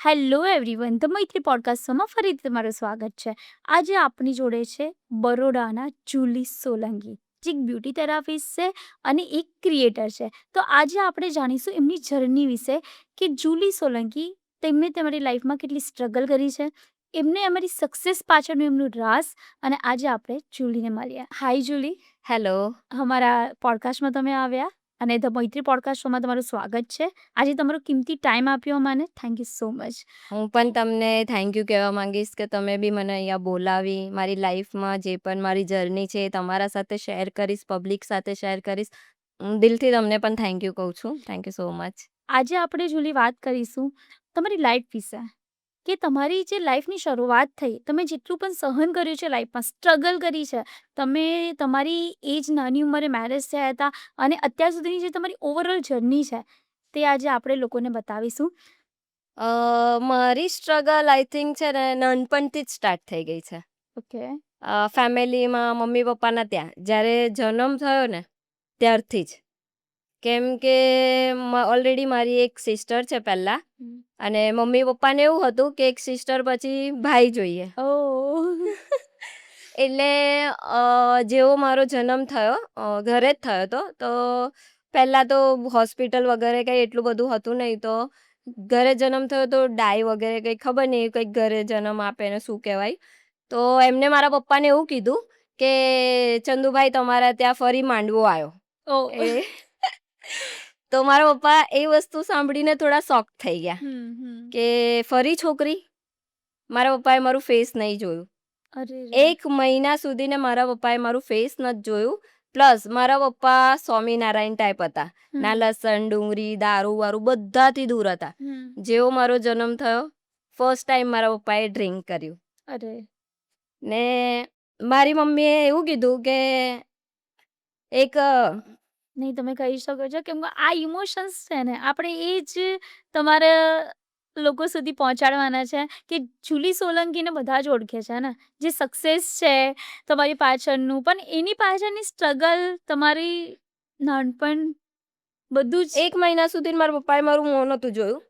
Hello everyone, the મૈત્રી પોડકાસ્ટમાં ફરીથી તમારું સ્વાગત છે. આજે આપણી જોડે છે બરોડાના જુલી સોલંકી, જે એક બ્યુટી થેરાપિસ્ટ છે અને એક ક્રિએટર છે. તો આજે આપણે જાણીશું એમની જર્ની વિશે કે જુલી સોલંકી તેમને તમારી લાઈફમાં કેટલી સ્ટ્રગલ કરી છે, એમને અમારી સક્સેસ પાછળનું એમનું રાસ. અને આજે આપણે જુલીને મળીએ. હાય જુલી, હેલો. અમારા પોડકાસ્ટમાં તમે આવ્યા અને ધ મૈત્રી પોડકાસ્ટમાં તમારું સ્વાગત છે. આજે તમારો કિંમતી ટાઈમ આપ્યો મને, થેન્ક યુ સો મચ. હું પણ તમને થેન્ક યુ કહેવા માંગીશ કે તમે બી મને અહીંયા બોલાવી. મારી લાઈફમાં જે પણ મારી જર્ની છે એ તમારા સાથે શેર કરીશ, પબ્લિક સાથે શેર કરીશ. હું દિલથી તમને પણ થેન્ક યુ કહું છું. Thank you so much. આજે આપણે જુલી વાત કરીશું તમારી લાઈફ વિશે, કે તમારી જે લાઈફની શરૂઆત થઈ, તમે જેટલું પણ સહન કર્યું છે લાઈફમાં, સ્ટ્રગલ કરી છે, તમે તમારી એજ નાની ઉંમરે મેરેજ થયા હતા અને અત્યાર સુધીની જે તમારી ઓવરઓલ જર્ની છે તે આજે આપણે લોકોને બતાવીશું. મારી સ્ટ્રગલ આઈ થિંક છે ને નાનપણથી જ સ્ટાર્ટ થઈ ગઈ છે. ઓકે. ફેમિલીમાં મમ્મી પપ્પાના ત્યાં જ્યારે જન્મ થયો ને ત્યારથી જ. કેમ કે ઓલરેડી મારી એક સિસ્ટર છે પહેલાં, અને મમ્મી પપ્પાને એવું હતું કે એક સિસ્ટર પછી ભાઈ જોઈએ. એટલે જેવો મારો જન્મ થયો, ઘરે જ થયો હતો, તો પહેલાં તો હોસ્પિટલ વગેરે કંઈ એટલું બધું હતું નહીં. તો ઘરે જન્મ થયો તો ડાઈ વગેરે કંઈ ખબર નહીં, કંઈક ઘરે જન્મ આપે ને શું કહેવાય. તો એમને મારા પપ્પાને એવું કીધું કે ચંદુભાઈ તમારા ત્યાં ફરી માંડવો આવ્યો. એ તો મારા પપ્પા એ વસ્તુ સાંભળીને થોડા શોક થઈ ગયા કે ફરી છોકરી. મારા પપ્પાએ મારું ફેસ નહીં જોયું. 1 મહિના સુધી ને મારા પપ્પાએ મારું ફેસ નથી જોયું. પ્લસ મારા પપ્પા સ્વામિનારાયણ ટાઈપ હતા. ના લસણ, ડુંગળી, દારૂ વારું બધાથી દૂર હતા. જેવો મારો જન્મ થયો, ફર્સ્ટ ટાઈમ મારા પપ્પાએ ડ્રિંક કર્યું. ને મારી મમ્મીએ એવું કીધું કે એક નહીં, તમે કહી શકો છો, કેમ કે આ ઇમોશન્સ છે ને આપણે એ જ તમારા લોકો સુધી પહોંચાડવાના છે કે જુલી સોલંકીને બધા જ ઓળખે છે ને, જે સક્સેસ છે તમારી પાછળનું, પણ એની પાછળની સ્ટ્રગલ, તમારી નાનપણ, બધું જ. 1 મહિના સુધી મારા પપ્પાએ મારું મોં નહોતું જોયું.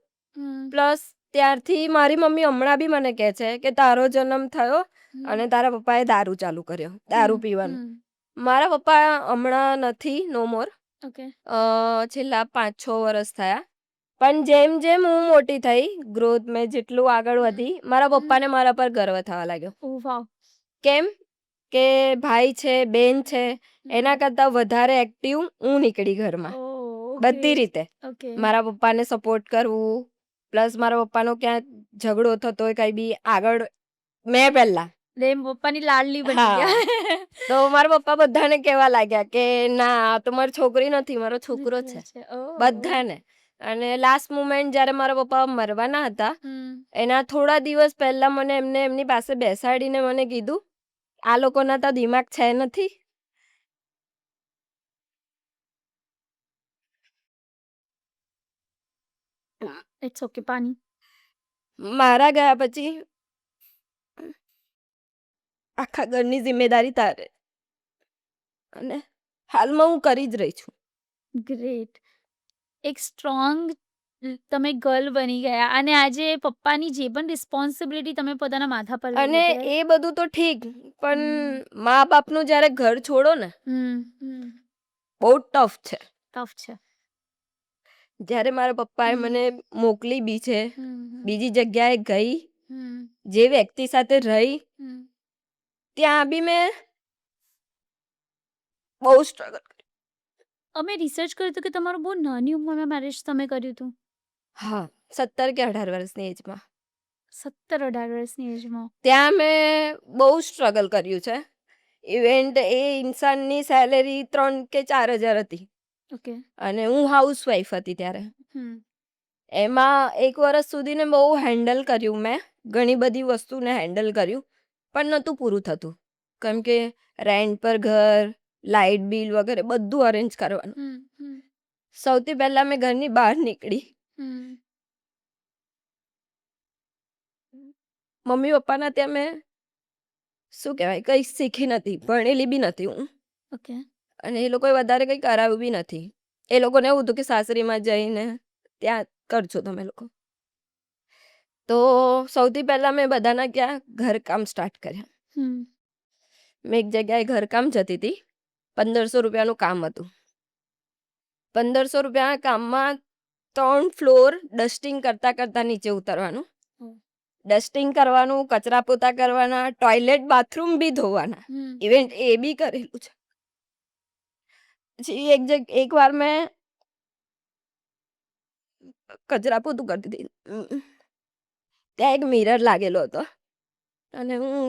પ્લસ ત્યારથી મારી મમ્મી હમણાં બી મને કહે છે કે તારો જન્મ થયો અને તારા પપ્પાએ દારૂ ચાલુ કર્યો, દારૂ પીવાનું. મારા પપ્પા હમણાં નથી, નો મોર. ઓકે. છેલ્લા 5-6 વર્ષ થયા. પણ જેમ જેમ હું મોટી થઈ, ગ્રોથ મેં જેટલું આગળ વધી, મારા પપ્પાને મારા પર ગર્વ થવા લાગ્યો. ઓ વાવ. કેમ કે ભાઈ છે, બેન છે, એના કરતાં વધારે એક્ટિવ હું નીકળી ઘરમાં, બધી રીતે. મારા પપ્પાને સપોર્ટ કરવું, પ્લસ મારા પપ્પાનો ક્યાંક ઝઘડો થતો હોય કંઈ બી, આગળ મેં પહેલાં પપ્પાની લાડલી બની ગયા. તો મારા પપ્પા બધાને કહેવા લાગ્યા કે ના, આ તો મારી છોકરી નથી, મારો છોકરો છે, બધાને. અને લાસ્ટ મુમેન્ટ જ્યારે મારા પપ્પા મરવાના હતા, એના થોડા દિવસ પહેલા મને એમને એમની પાસે બેસાડીને મને કીધું, આ લોકોના તો દિમાગ છે નથી. It's okay. પાણી. મારા ગયા પછી આખા ઘરની જિમ્મેદારી તારે, અને હાલમાં હું કરી જ રહી છું. ગ્રેટ. એક સ્ટ્રોંગ તમે ગર્લ બની ગયા અને આજે પપ્પાની જે પણ રિસ્પોન્સિબિલિટી તમે પોતાના માથા પર અને એ બધું તો ઠીક, પણ મા બાપનું જ્યારે ઘર છોડો ને, બહુ ટફ છે. ટફ છે. જ્યારે મારા પપ્પાએ મને મોકલી બી છે, બીજી જગ્યાએ ગઈ, જે વ્યક્તિ સાથે રહી, ત્યાં બી મેં બહુ સ્ટ્રગલ કરી. અમે રિસર્ચ કર્યું હતું કે તમારું બહુ નાની ઉંમરમાં મેરેજ તમે કર્યું હતું. હા, 17 કે 18 વર્ષની એજમાં. 17-18 વર્ષની એજમાં. ત્યાં મેં બહુ સ્ટ્રગલ કર્યું છે. ઇવેન્ટ એ ઇન્સાનની સેલેરી 3 કે 4 હજાર હતી. ઓકે. અને હું હાઉસવાઈફ હતી ત્યારે. એમાં 1 વર્ષ સુધીને બહુ હેન્ડલ કર્યું મેં, ઘણી બધી વસ્તુને હેન્ડલ કર્યું, પણ નહોતું પૂરું થતું. કેમ કે રેન્ટ પર ઘર, લાઇટ બિલ વગેરે બધું અરેન્જ કરવાનું. સૌથી પહેલાં મેં ઘરની બહાર નીકળી. મમ્મી પપ્પાના ત્યાં મેં શું કહેવાય, કંઈ શીખી નથી, ભણેલી બી નથી હું. ઓકે. અને એ લોકોએ વધારે કંઈ કરાવ્યું બી નથી. એ લોકોને એવું હતું કે સાસરીમાં જઈને ત્યાં કરજો તમે લોકો. તો સૌથી પહેલાં મેં બધાના ત્યાં ઘરકામ સ્ટાર્ટ કર્યા. હમ. મેં એક જગ્યાએ ઘરકામ જતી હતી. 1500 રૂપિયાનું કામ હતું. 1500 રૂપિયાના કામમાં 3 ફ્લોર ડસ્ટિંગ કરતાં નીચે ઉતરવાનું. હમ. ડસ્ટિંગ કરવાનું, કચરા પોતા કરવાના, ટોયલેટ બાથરૂમ બી ધોવાના. હમ. ઇવેન એ બી કરેલું છે. પછી એકવાર મેં કચરા પોતું કરતી હતી. ત્યાં એક મિરર લાગેલો હતો અને હું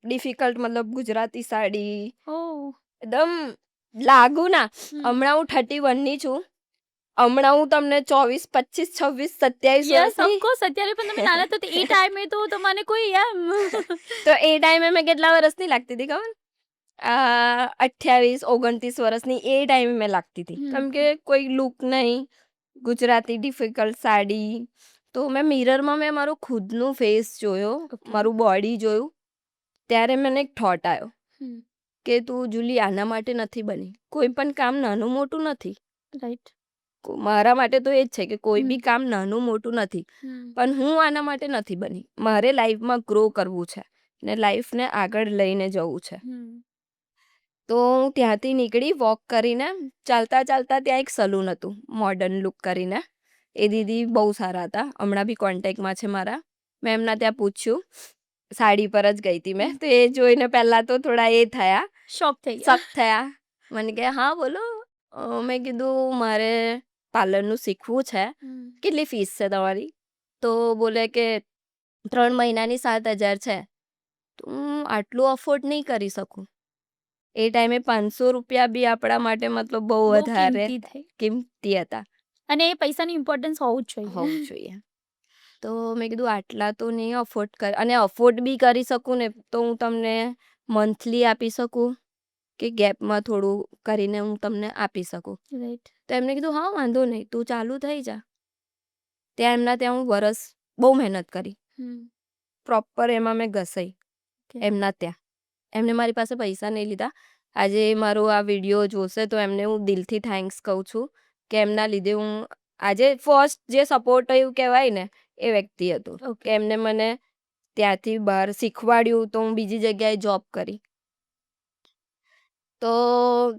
ડિફિકલ્ટ મતલબ ગુજરાતી સાડી ઓહ. એકદમ લાગુ ના. હમ. હમણાં હું 31 ની છું. હમણાં હું તમને 24, 25, 26, 27 યસ, વર્ષની. ઓફકોર્સ. અત્યારે પણ તમે નાના હતા એ ટાઈમે તો તમને કોઈ એમ તો એ ટાઈમે મેં કેટલા વર્ષની લાગતી હતી ખબર? 28, 29 વર્ષની એ ટાઈમે મેં લાગતી હતી. હમ. કેમ કે કોઈ લુક નહીં, ગુજરાતી ડિફિકલ્ટ સાડી. તો મેં મિરરમાં મારું ખુદનું ફેસ જોયો, Okay. મારું બોડી જોયું. ત્યારે મને એક થોટ આવ્યો હમ. કે તું જુલી આના માટે નથી બની. કોઈ પણ કામ નાનું મોટું નથી. રાઈટ. મારા માટે તો એ જ છે કે કોઈ હમ. બી કામ નાનું મોટું નથી. હમ. પણ હું આના માટે નથી બની. મારે લાઈફમાં ગ્રો કરવું છે ને લાઈફને આગળ લઈને જવું છે. હમ. તો હું ત્યાંથી નીકળી વોક કરીને. ચાલતા ત્યાં એક સલૂન હતું મોડર્ન લુક કરીને. એ દીદી બહુ સારા હતા. હમણાં બી કોન્ટેક્ટમાં છે મારા. મેં એમના ત્યાં પૂછ્યું. સાડી પર જ ગઈ હતી મેં. તો એ જોઈને પહેલાં તો થોડા એ થયા, શોક થઈ ગયા. શક થયા. મને કહે હા બોલો. મેં કીધું મારે પાર્લરનું શીખવું છે. હમ. કેટલી ફીસ છે તમારી? તો બોલે કે 3 મહિનાની 7,000 છે. તો હું આટલું અફોર્ડ નહીં કરી શકું. એ ટાઈમે 500 રૂપિયા બી આપણા માટે મતલબ બહુ બહુ વધારે કિંમતી થઈ. કિંમતી હતા. અને એ પૈસાની ઇમ્પોર્ટન્સ હોવું જ જોઈએ. હોવું જોઈએ. તો મેં કીધું આટલા તો નહીં અફોર્ડ કર, અને અફોર્ડ બી કરી શકું ને તો હું તમને મંથલી આપી શકું કે ગેપમાં થોડું કરીને હું તમને આપી શકું. રાઈટ. તો એમને કીધું હા વાંધો નહીં, તું ચાલુ થઈ જા. ત્યાં હું વરસ બહુ મહેનત કરી. હમ. પ્રોપર એમાં મેં ઘસાઈ Okay. એમના ત્યાં. એમને મારી પાસે પૈસા નહીં લીધા. આજે મારો આ વિડીયો જોશે તો એમને હું દિલથી થેન્ક્સ કહું છું કે એમના લીધે હું આજે ફર્સ્ટ જે સપોર્ટિવ કહેવાય ને એ વ્યક્તિ હતું. Okay. કે એમને મને ત્યાંથી બહાર શીખવાડ્યું. તો હું બીજી જગ્યાએ જોબ કરી. તો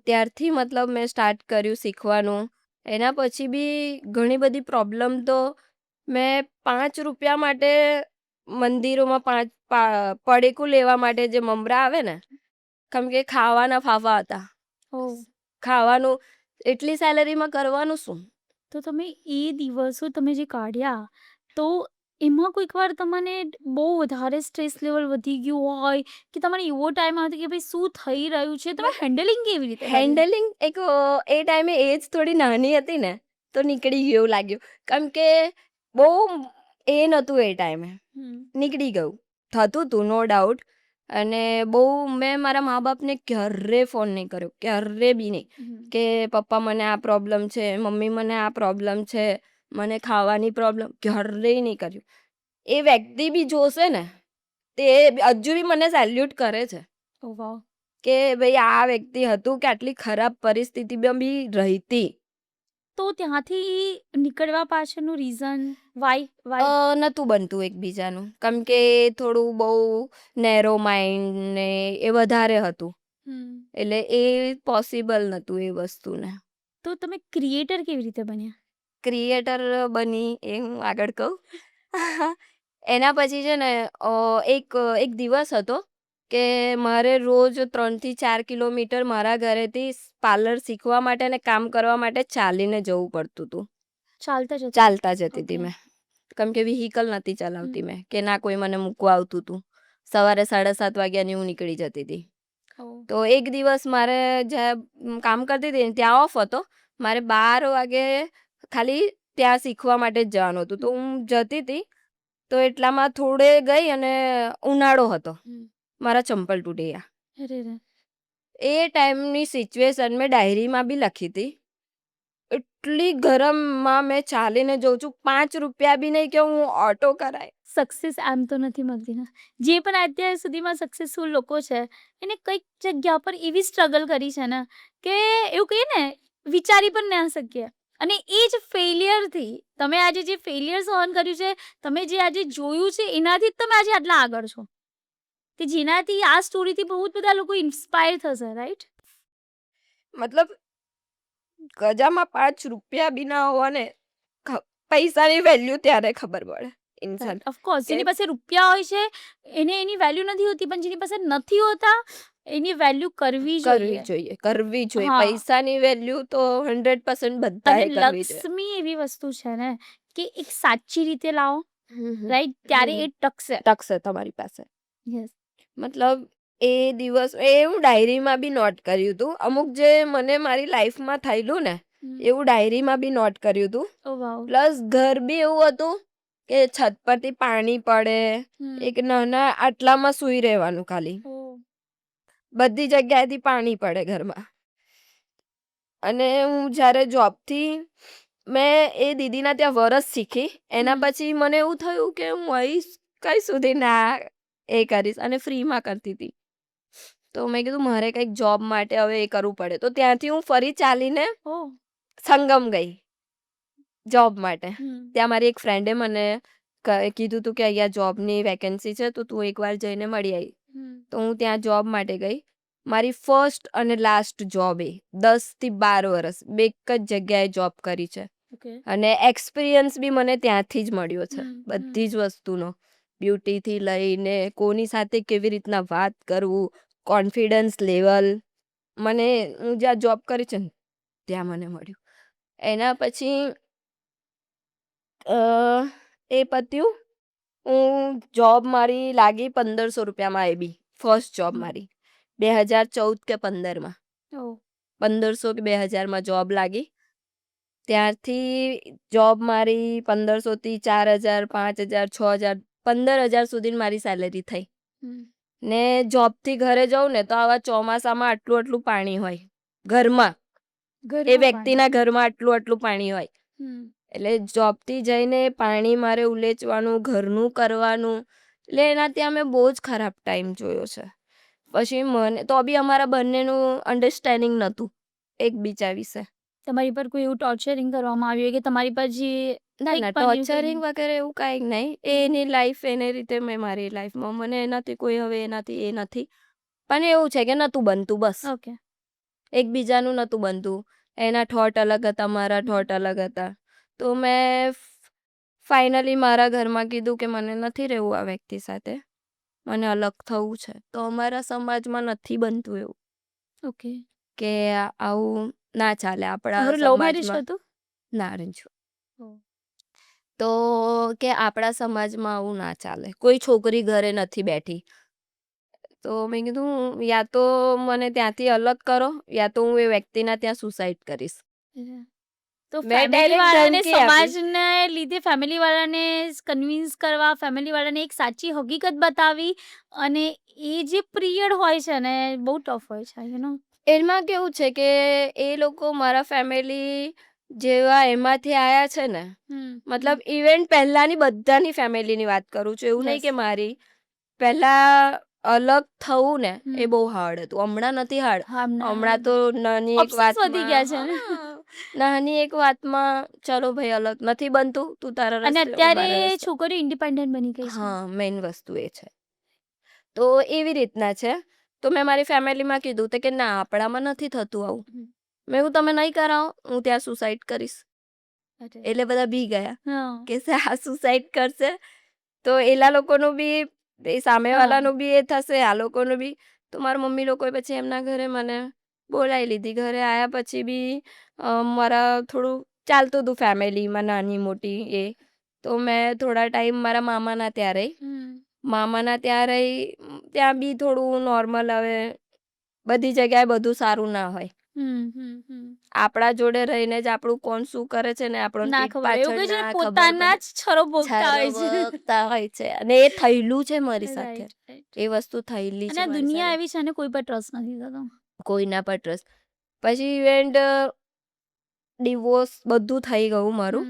ત્યારથી મતલબ મેં સ્ટાર્ટ કર્યું શીખવાનું. એના પછી બી ઘણી બધી પ્રોબ્લેમ તો મેં 5 રૂપિયા માટે મંદિરોમાં પડીકું લેવા માટે જે મમરા આવે ને, કેમ કે ખાવાના ફાફા હતા. ઓહ. ખાવાનું એટલી સેલેરીમાં કરવાનું શું? તો તમે એ દિવસો તમે જે કાઢ્યા, તો એમાં કોઈક વાર તમને બહુ વધારે સ્ટ્રેસ લેવલ વધી ગયું હોય કે તમારે એવો ટાઈમ હતો કે ભાઈ શું થઈ રહ્યું છે, તમે હેન્ડલિંગ કેવી રીતે કર્યું? હેન્ડલિંગ એ ટાઈમે એજ થોડી નાની હતી ને તો નીકળી ગયું એવું લાગ્યું. કેમ કે બહુ એ નહોતું એ ટાઈમે. હમ. નીકળી ગયું. થતું હતું નો ડાઉટ. અને બહુ મેં મારા મા બાપને ક્યારે ફોન નહીં કર્યો, ક્યારે બી નહીં હમ. કે પપ્પા મને આ પ્રોબ્લેમ છે, મમ્મી મને આ પ્રોબ્લેમ છે, મને ખાવાની પ્રોબ્લેમ, ક્યારેય નહીં કર્યું. એ વ્યક્તિ બી જોશે ને તે હજુ બી મને સેલ્યુટ કરે છે ઓ વાવ. કે ભાઈ આ વ્યક્તિ હતું કે આટલી ખરાબ પરિસ્થિતિમાં બી રહીતી. તો ત્યાંથી નીકળવા પાછળનું રીઝન વાય? નહોતું બનતું એકબીજાનું. કેમ કે થોડું બહુ નેરો માઇન્ડ ને એ વધારે હતું. હમ. એટલે એ પોસિબલ નહોતું એ વસ્તુને. તો તમે ક્રિએટર કેવી રીતે બન્યા? ક્રિએટર બની એ હું આગળ કહું. એના પછી છે ને એક દિવસ હતો કે મારે રોજ 3 થી 4 કિલોમીટર મારા ઘરેથી પાર્લર શીખવા માટે અને કામ કરવા માટે ચાલીને જવું પડતું હતું. ચાલતા જતી હતી મેં. કેમ કે વ્હીકલ નથી ચલાવતી મેં, કે ના કોઈ મને મૂકવા આવતું હતું. સવારે 7:30 વાગ્યાની હું નીકળી જતી હતી. તો એક દિવસ મારે જ્યાં કામ કરતી હતી ને ત્યાં ઓફ હતો. મારે 12 વાગે ખાલી ત્યાં શીખવા માટે જ જવાનું હતું. તો હું જતી હતી. તો એટલામાં થોડે ગઈ અને ઉનાળો હતો. મારા ચંપલ તૂટી ગયા. અરે રે. એ ટાઈમની સિચ્યુએશન મેં ડાયરીમાં બી લખી હતી. એટલી ગરમમાં મેં ચાલીને જઉં છું. 5 રૂપિયા બી નહીં કે હું ઓટો કરાય. સક્સેસ આમ તો નથી મળતી ને. જે પણ અત્યાર સુધીમાં સક્સેસફુલ લોકો છે એને કંઈક જગ્યા પર એવી સ્ટ્રગલ કરી છે ને કે એવું કહીએ ને વિચારી પણ ના શકીએ. અને એ જ ફેલિયરથી તમે આજે જે ફેલિયર સહન કર્યું છે, તમે જે આજે જોયું છે, એનાથી જ તમે આજે આટલા આગળ છો. કે જેનાથી આ સ્ટોરીથી બહુ જ બધા લોકો ઇન્સ્પાયર થશે, રાઈટ? મતલબ ગજામાં 5 રૂપિયા બી ના હોવા ને, પૈસાની વેલ્યુ ત્યારે ખબર પડે ઇન્સાન રાઈટ, ઓફકોર્સ. કે જેની પાસે રૂપિયા હોય છે એને એની વેલ્યુ નથી હોતી, પણ જેની પાસે નથી હોતા એની વેલ્યુ કરવી કરવી જોઈએ. જોઈએ, કરવી જોઈએ. હા. પૈસાની વેલ્યુ તો 100% અને બધાએ કરવી જોઈએ. લક્ષ્મી એવી વસ્તુ છે ને કે એક સાચી રીતે લાવો, હમ, હમ, રાઈટ? ત્યારે હમ. એ ટકશે. ટકશે તમારી પાસે. યસ. મતલબ એ દિવસ હું ડાયરીમાં બી નોટ કર્યું હતું. અમુક જે મને મારી લાઈફમાં થયેલું ને એવું ડાયરીમાં બી નોટ કર્યું હતું. ઓ વાવ. પ્લસ ઘર બી એવું હતું કે છત પરથી પાણી પડે, એક નાના આટલામાં સૂઈ રહેવાનું ખાલી. બધી જગ્યાએથી પાણી પડે ઘરમાં. અને હું જ્યારે જોબથી મેં એ દીદીના ત્યાં વરસ શીખી. એના પછી મને એવું થયું કે હું અહીં કઈ સુધી ના એ કરીશ, અને ફ્રીમાં કરતી હતી. તો મેં કીધું મારે કંઈક જોબ માટે હવે એ કરવું પડે. તો ત્યાંથી હું ફરી ચાલીને સંગમ ગઈ જોબ માટે. ત્યાં મારી એક ફ્રેન્ડે મને કીધું હતું કે અહીંયા જોબની વેકેન્સી છે, તો તું એકવાર જઈને મળી આવી. તો હું ત્યાં જોબ માટે ગઈ. મારી ફર્સ્ટ અને લાસ્ટ જોબ એ 10 થી 12 વર્ષ બે એક જ જગ્યાએ જોબ કરી છે. અને એક્સપિરિયન્સ બી મને ત્યાંથી જ મળ્યો છે બધી જ વસ્તુનો. બ્યુટીથી લઈને કોની સાથે કેવી રીતના વાત કરવું, કોન્ફિડન્સ લેવલ, મને હું જ્યાં જોબ કરી છે ને ત્યાં મને મળ્યું. એના પછી એ પત્યું. હું જોબ મારી લાગી 1500 રૂપિયામાં. એ બી ફર્સ્ટ જોબ મારી 2014 કે 15માં. 1500 કે 2000માં જોબ લાગી. ત્યારથી જોબ મારી 1500 થી 4000, 5000, 6000, 15000 સુધી મારી સેલેરી થઈ. ને જોબથી ઘરે જઉં ને તો આવા ચોમાસામાં આટલું પાણી હોય ઘરમાં. એ વ્યક્તિના ઘરમાં આટલું પાણી હોય. એટલે જોબથી જઈને પાણી મારે ઉલેચવાનું, ઘરનું કરવાનું. એટલે એનાથી અમે બહુ જ ખરાબ ટાઈમ જોયો છે. પછી મને તો બી અમારા બંનેનું અન્ડરસ્ટેન્ડિંગ નહોતું એકબીજા વિશે. તમારી પર કોઈ એવું ટોર્ચરિંગ કરવામાં આવ્યું કે તમારી પર જે ના, ટોર્ચરિંગ વગેરે એવું કાંઈ નહીં. એની લાઈફ એની રીતે, મેં મારી લાઈફમાં. મને એનાથી કોઈ હવે એનાથી એ નથી. પણ એવું છે કે નહોતું બનતું બસ. ઓકે. એકબીજાનું નહોતું બનતું. એના થોટ અલગ હતા, મારા થોટ અલગ હતા. તો મેં ફાઇનલી મારા ઘરમાં કીધું કે મને નથી રહેવું આ વ્યક્તિ સાથે, મને અલગ થવું છે. તો અમારા સમાજમાં નથી બનતું એવું. ઓકે. કે આવું ના ચાલે આપણા તમારું લવ મેરેજ સમાજમાં. હતું? ના, અરેન્જ. તો કે આપણા સમાજમાં આવું ના ચાલે. કોઈ છોકરી ઘરે નથી બેઠી. તો મેં કીધું યા તો મને ત્યાંથી અલગ કરો, યા તો હું એ વ્યક્તિના ત્યાં સુસાઇડ કરીશ. તો મેં ફેમિલી direct વાળાને, ધમકી આપી. સમાજને લીધે ફેમિલી વાળાને કન્વિન્સ કરવા, ફેમિલી વાળાને એક સાચી હકીકત બતાવી, અને એ જે પિરિયડ હોય છે ને બહુ ટફ હોય છે, એમાં કેવું છે કે એ લોકો મારા ફેમિલી જેવા એમાંથી આયા છે ને, મતલબ ઇવેન્ટ પહેલાની બધાની ફેમિલીની વાત કરું છું, એવું નહીં કે મારી. પહેલા અલગ થવું ને એ બહુ હાર્ડ હતું. હમણાં નથી હાર્ડ. હમણાં તો નાની એક ઓપ્શન્સ વધી ગયા છે ને. નાની એક વાતમાં ચલો ભાઈ અલગ નથી બનતું, તું તારા અને રસ્તે, હું અત્યારે મારા રસ્તે. છોકરીઓ ઇન્ડિપેન્ડન્ટ બની ગઈ છે. હા, મેઇન વસ્તુ એ છે. તો એવી રીતના છે. તો મેં મારી ફેમિલીમાં કીધું કે ના, આપણામાં નથી થતું આવું. મેં હું તમે નહીં કરાવો, હું ત્યાં સુસાઇડ કરીશ. એટલે બધા બી ગયા કે આ સુસાઇડ કરશે તો એલા લોકોનું બી, એ સામેવાળાનું બી એ થશે, આ લોકોનું બી. તો મારા મમ્મી લોકોએ પછી એમના ઘરે મને બોલાવી લીધી. ઘરે આવ્યા પછી બી મારા થોડું ચાલતું હતું ફેમિલીમાં, નાની મોટી એ. તો મેં થોડા ટાઈમ મારા મામાના ત્યાં રહી. મામાના ત્યાં રહી, ત્યાં બી થોડું નોર્મલ. હવે બધી જગ્યાએ બધું સારું ના હોય. આપણા જોડે રહીને જ આપણું કોણ શું કરે છે ને આપણને ના પીઠ ખબર, એવું પાછળ કહે છે ને, ના ખબર પોતાના પડે. જ છરો ભોગતા હોય છે. છરવકતા હોય છે. અને એ થયેલું છે મારી સાથે. Right, right. એ વસ્તુ થયેલી અને છે આ મારી દુનિયા સાથે. એવી છે ને, કોઈ પર ટ્રસ્ટ નથી થતો. કોઈના પર ટ્રસ્ટ. પછી ઇવેન્ટ ડિવોર્સ બધું થઈ ગયું મારું.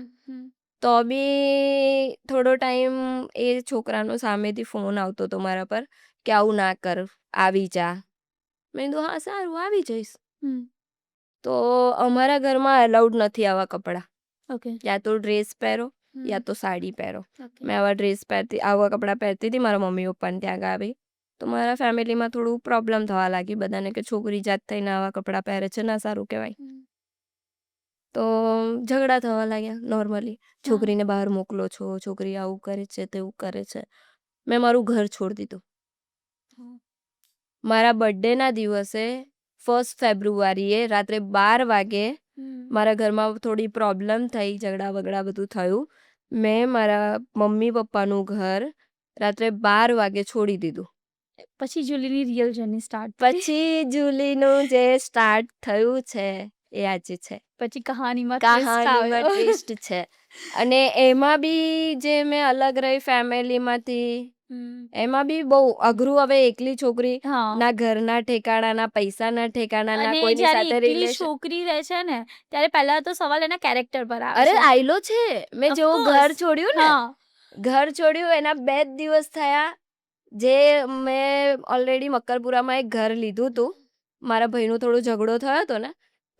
તો બી થોડો ટાઈમ એ છોકરાનો સામેથી ફોન આવતો હતો મારા પર કે આવું ના કર, આવી જા. મેં કીધું હા સારું, આવી જઈશ. તો અમારા ઘરમાં અલાઉડ નથી આવા કપડાં. ઓકે. યા તો ડ્રેસ પહેરો યા તો સાડી પહેરો. મેં આવા કપડાં પહેરતી હતી મારા મમ્મી પપ્પાને ત્યાં ગાવી. તો મારા ફેમિલીમાં થોડું પ્રોબ્લેમ થવા લાગી બધાને કે છોકરી જાત થઈને આવા કપડાં પહેરે છે, ના સારું કહેવાય. તો ઝઘડા થવા લાગ્યા નોર્મલી. છોકરીને બહાર મોકલો છો, છોકરી આવું કરે છે, તેવું કરે છે. મેં મારું ઘર છોડી દીધું. મારા બર્થડેના દિવસે 1 ફેબ્રુઆરીએ રાત્રે 12 વાગે મારા ઘરમાં થોડી પ્રોબ્લેમ થઈ, ઝઘડા વગડા બધું થયું. મેં મારા મમ્મી પપ્પાનું ઘર રાત્રે 12 વાગે છોડી દીધું. પછી જુલીની રિયલ જર્ની સ્ટાર્ટ. પછી જુલીનું જે સ્ટાર્ટ થયું છે એ આજે છે. પછી કહાનીમાં twist કહાનીમાં આવ્યો. ટ્વિસ્ટ છે. અને એમાં બી જે મેં અલગ રહી ફેમિલીમાંથી, એમાં બી બહુ અઘરું. હવે એકલી છોકરી, હા. ના ઘરના ઠેકાણા, ના પૈસાના ઠેકાણા, ના અને કોઈની જ્યારે સાથે એકલી રિલેશન. છોકરી રહે છે ને ત્યારે પહેલા તો સવાલ એના કેરેક્ટર પર આવે અરે છે. આયલો છે. મેં Of જેવું course. ઘર છોડ્યું ને, હા. ઘર છોડ્યું એના 2 જ દિવસ થયા જે મેં ઓલરેડી મક્કરપુરામાં એક ઘર લીધું હતું. મારા ભાઈનો થોડો ઝઘડો થયો હતો ને,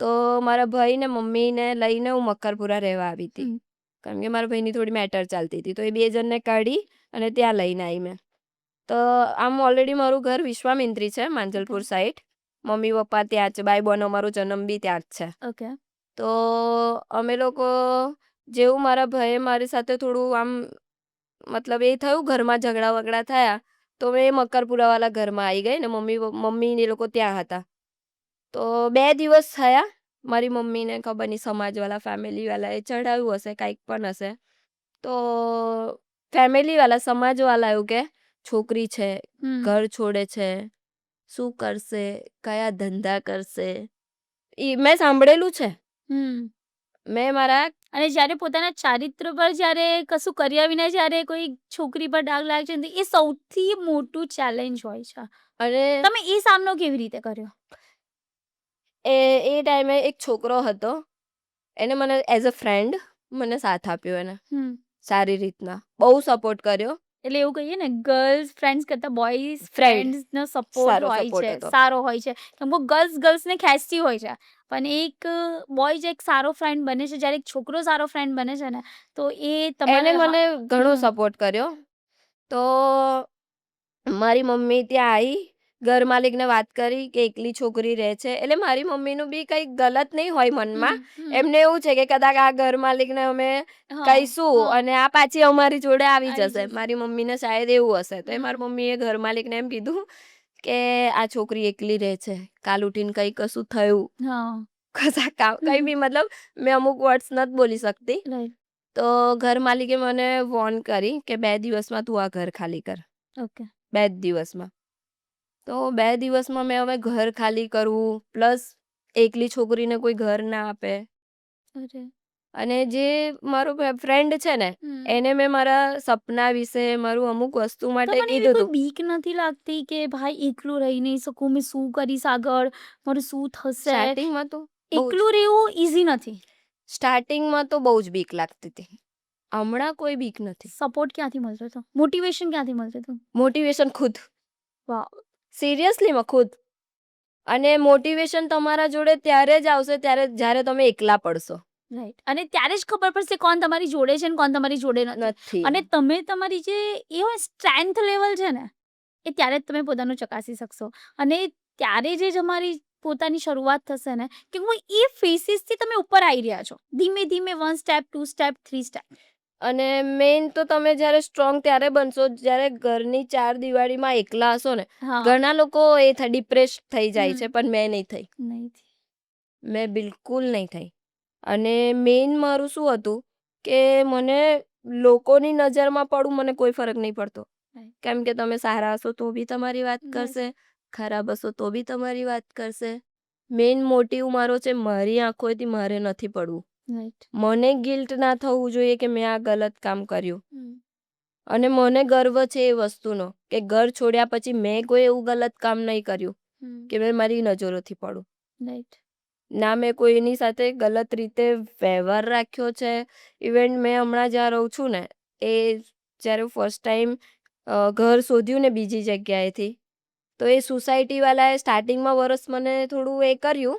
તો મારા ભાઈ ને મમ્મીને લઈને હું મક્કરપુરા રહેવા આવી હતી. હમ. કારણ કે મારા ભાઈની થોડી મેટર ચાલતી હતી. તો એ 2 જણને કાઢી અને ત્યાં લઈને આવી મેં. તો આમ ઓલરેડી મારું ઘર વિશ્વામિત્રી છે, માંજલપુર સાઈડ. મમ્મી પપ્પા ત્યાં જ છે. બાઈ બોન અમારો જન્મ બી ત્યાં જ છે. ઓકે. તો અમે લોકો જેવું મારા ભાઈએ મારી સાથે થોડું આમ મતલબ એ થયું, ઘરમાં ઝઘડા વગડા થયા, તો મેં મક્કરપુરાવાળા ઘરમાં આવી ગઈ ને મમ્મી ને એ લોકો ત્યાં હતા. તો 2 દિવસ થયા. મારી મમ્મીને ખબર નહીં સમાજવાળા ફેમિલીવાળાએ ચઢાવ્યું હશે, કાંઈક પણ હશે. તો ફેમિલીવાળા સમાજવાળા એવું કે છોકરી છે, ઘર છોડે છે, શું કરશે, કયા ધંધા કરશે. મેં સાંભળેલું છે. મેં મારા અને જ્યારે પોતાના ચારિત્ર પર જ્યારે કશું કર્યા વિના જ્યારે કોઈ છોકરી પર ડાઘ લાગે છે ને, એ સૌથી મોટું ચેલેન્જ હોય છે. અને તમે એ સામનો કેવી રીતે કર્યો? એ ટાઈમે એક છોકરો હતો. એને મને એઝ અ ફ્રેન્ડ મને સાથ આપ્યો. એને સારી રીતના બહુ સપોર્ટ કર્યો. એટલે એવું કહીએ ને, ગર્લ્સ ફ્રેન્ડ્સ કરતા બોયઝ ફ્રેન્ડ ફ્રેન્ડ્સનો સપોર્ટ સારો હોય સપોર્ટ છે, હતો. સારો હોય છે. કેમ કે ગર્લ્સને ખેંચતી હોય છે, પણ એક બોય જે એક સારો ફ્રેન્ડ બને છે, જ્યારે એક છોકરો સારો ફ્રેન્ડ બને છે ને, તો એ એને તમારે મને ઘણો હમ. સપોર્ટ કર્યો. તો મારી મમ્મી ત્યાં આવી, ઘર માલિકને વાત કરી કે એકલી છોકરી રહે છે. એટલે મારી મમ્મીનું બી કંઈ ગલત નહીં હોય મનમાં. એમને એવું છે કે કદાચ આ ઘર માલિકને અમે કહીશું અને આ પાછી અમારી જોડે આવી જશે. મારી મમ્મીને શાયદ એવું હશે. તો મારી મમ્મીએ ઘર માલિકને એમ કીધું કે આ છોકરી એકલી રહે છે, કાલ ઉઠીને કંઈ કશું થયું, કંઈ બી, મતલબ મેં અમુક વર્ડ્સ નથી બોલી શકતી. તો ઘર માલિકે મને વોર્ન કરી કે 2 દિવસમાં તું આ ઘર ખાલી કર. ઓકે. 2 જ દિવસમાં. તો 2 દિવસમાં મેં હવે ઘર ખાલી કરવું, પ્લસ એકલી છોકરીને કોઈ ઘર ના આપે. અને જે મારો ફ્રેન્ડ છે ને, એને મેં મારા સપના વિશે, મારું અમુક વસ્તુ માટે તમને એવી કીધું કોઈ હતું. બીક નથી લાગતી કે ભાઈ એકલું રહી નહીં શકું, મેં શું કરીશ આગળ, મારું શું થશે? સ્ટાર્ટિંગમાં તો બહુ જ એકલું રહેવું ઈઝી નથી. સ્ટાર્ટિંગમાં તો બહુ જ બીક લાગતી હતી. હમણાં કોઈ બીક નથી. સપોર્ટ ક્યાંથી મળતો હતો? મોટિવેશન ક્યાંથી મળતું હતું? મોટિવેશન ખુદ. વાહ. સિરિયસલીમાં ખુદ. અને મોટિવેશન તમારા જોડે ત્યારે જ આવશે જ્યારે તમે એકલા પડશો. રાઈટ. અને ત્યારે જ ખબર પડશે કોણ તમારી જોડે છે ને કોણ તમારી જોડે નથી. નથી. અને તમે તમારી જે એ હોય સ્ટ્રેન્થ લેવલ છે ને, એ ત્યારે જ તમે પોતાનું ચકાસી શકશો. અને ત્યારે જે તમારી પોતાની શરૂઆત થશે ને, કે હું એ ફેસીસથી તમે ઉપર આવી રહ્યા છો, ધીમે ધીમે 1 સ્ટેપ 2 સ્ટેપ 3 સ્ટેપ. અને મેઇન તો તમે જ્યારે સ્ટ્રોંગ ત્યારે બનશો જ્યારે ઘરની 4 દિવાળીમાં એકલા હશો ને. ઘણા લોકો ડિપ્રેસ થઈ જાય છે, પણ મેં નહીં થઈ. મેં બિલકુલ નહીં થઈ. અને મેઇન મારું શું હતું કે મને લોકોની નજરમાં પડું, મને કોઈ ફરક નહીં પડતો. કેમ કે તમે સારા હશો તો બી તમારી વાત કરશે, ખરાબ હશો તો બી તમારી વાત કરશે. મેઇન મોટિવ મારો છે મારી આંખોથી મારે નથી પડવું. મને ગિલ્ટ ના થવું જોઈએ કે મેં આ ગલત કામ કર્યું. અને મને ગર્વ છે એ વસ્તુનો કે ઘર છોડ્યા પછી મેં કોઈ એવું ગલત કામ નહીં કર્યું કે મેં મારી નજરોથી પડું. ના મેં કોઈની સાથે ગલત રીતે વ્યવહાર રાખ્યો છે. ઇવન મેં હમણાં જ્યાં રહું છું ને, એ જ્યારે ફર્સ્ટ ટાઈમ ઘર શોધ્યું ને બીજી જગ્યાએથી, તો એ સોસાયટીવાળાએ સ્ટાર્ટિંગમાં વર્ષ મને થોડું એ કર્યું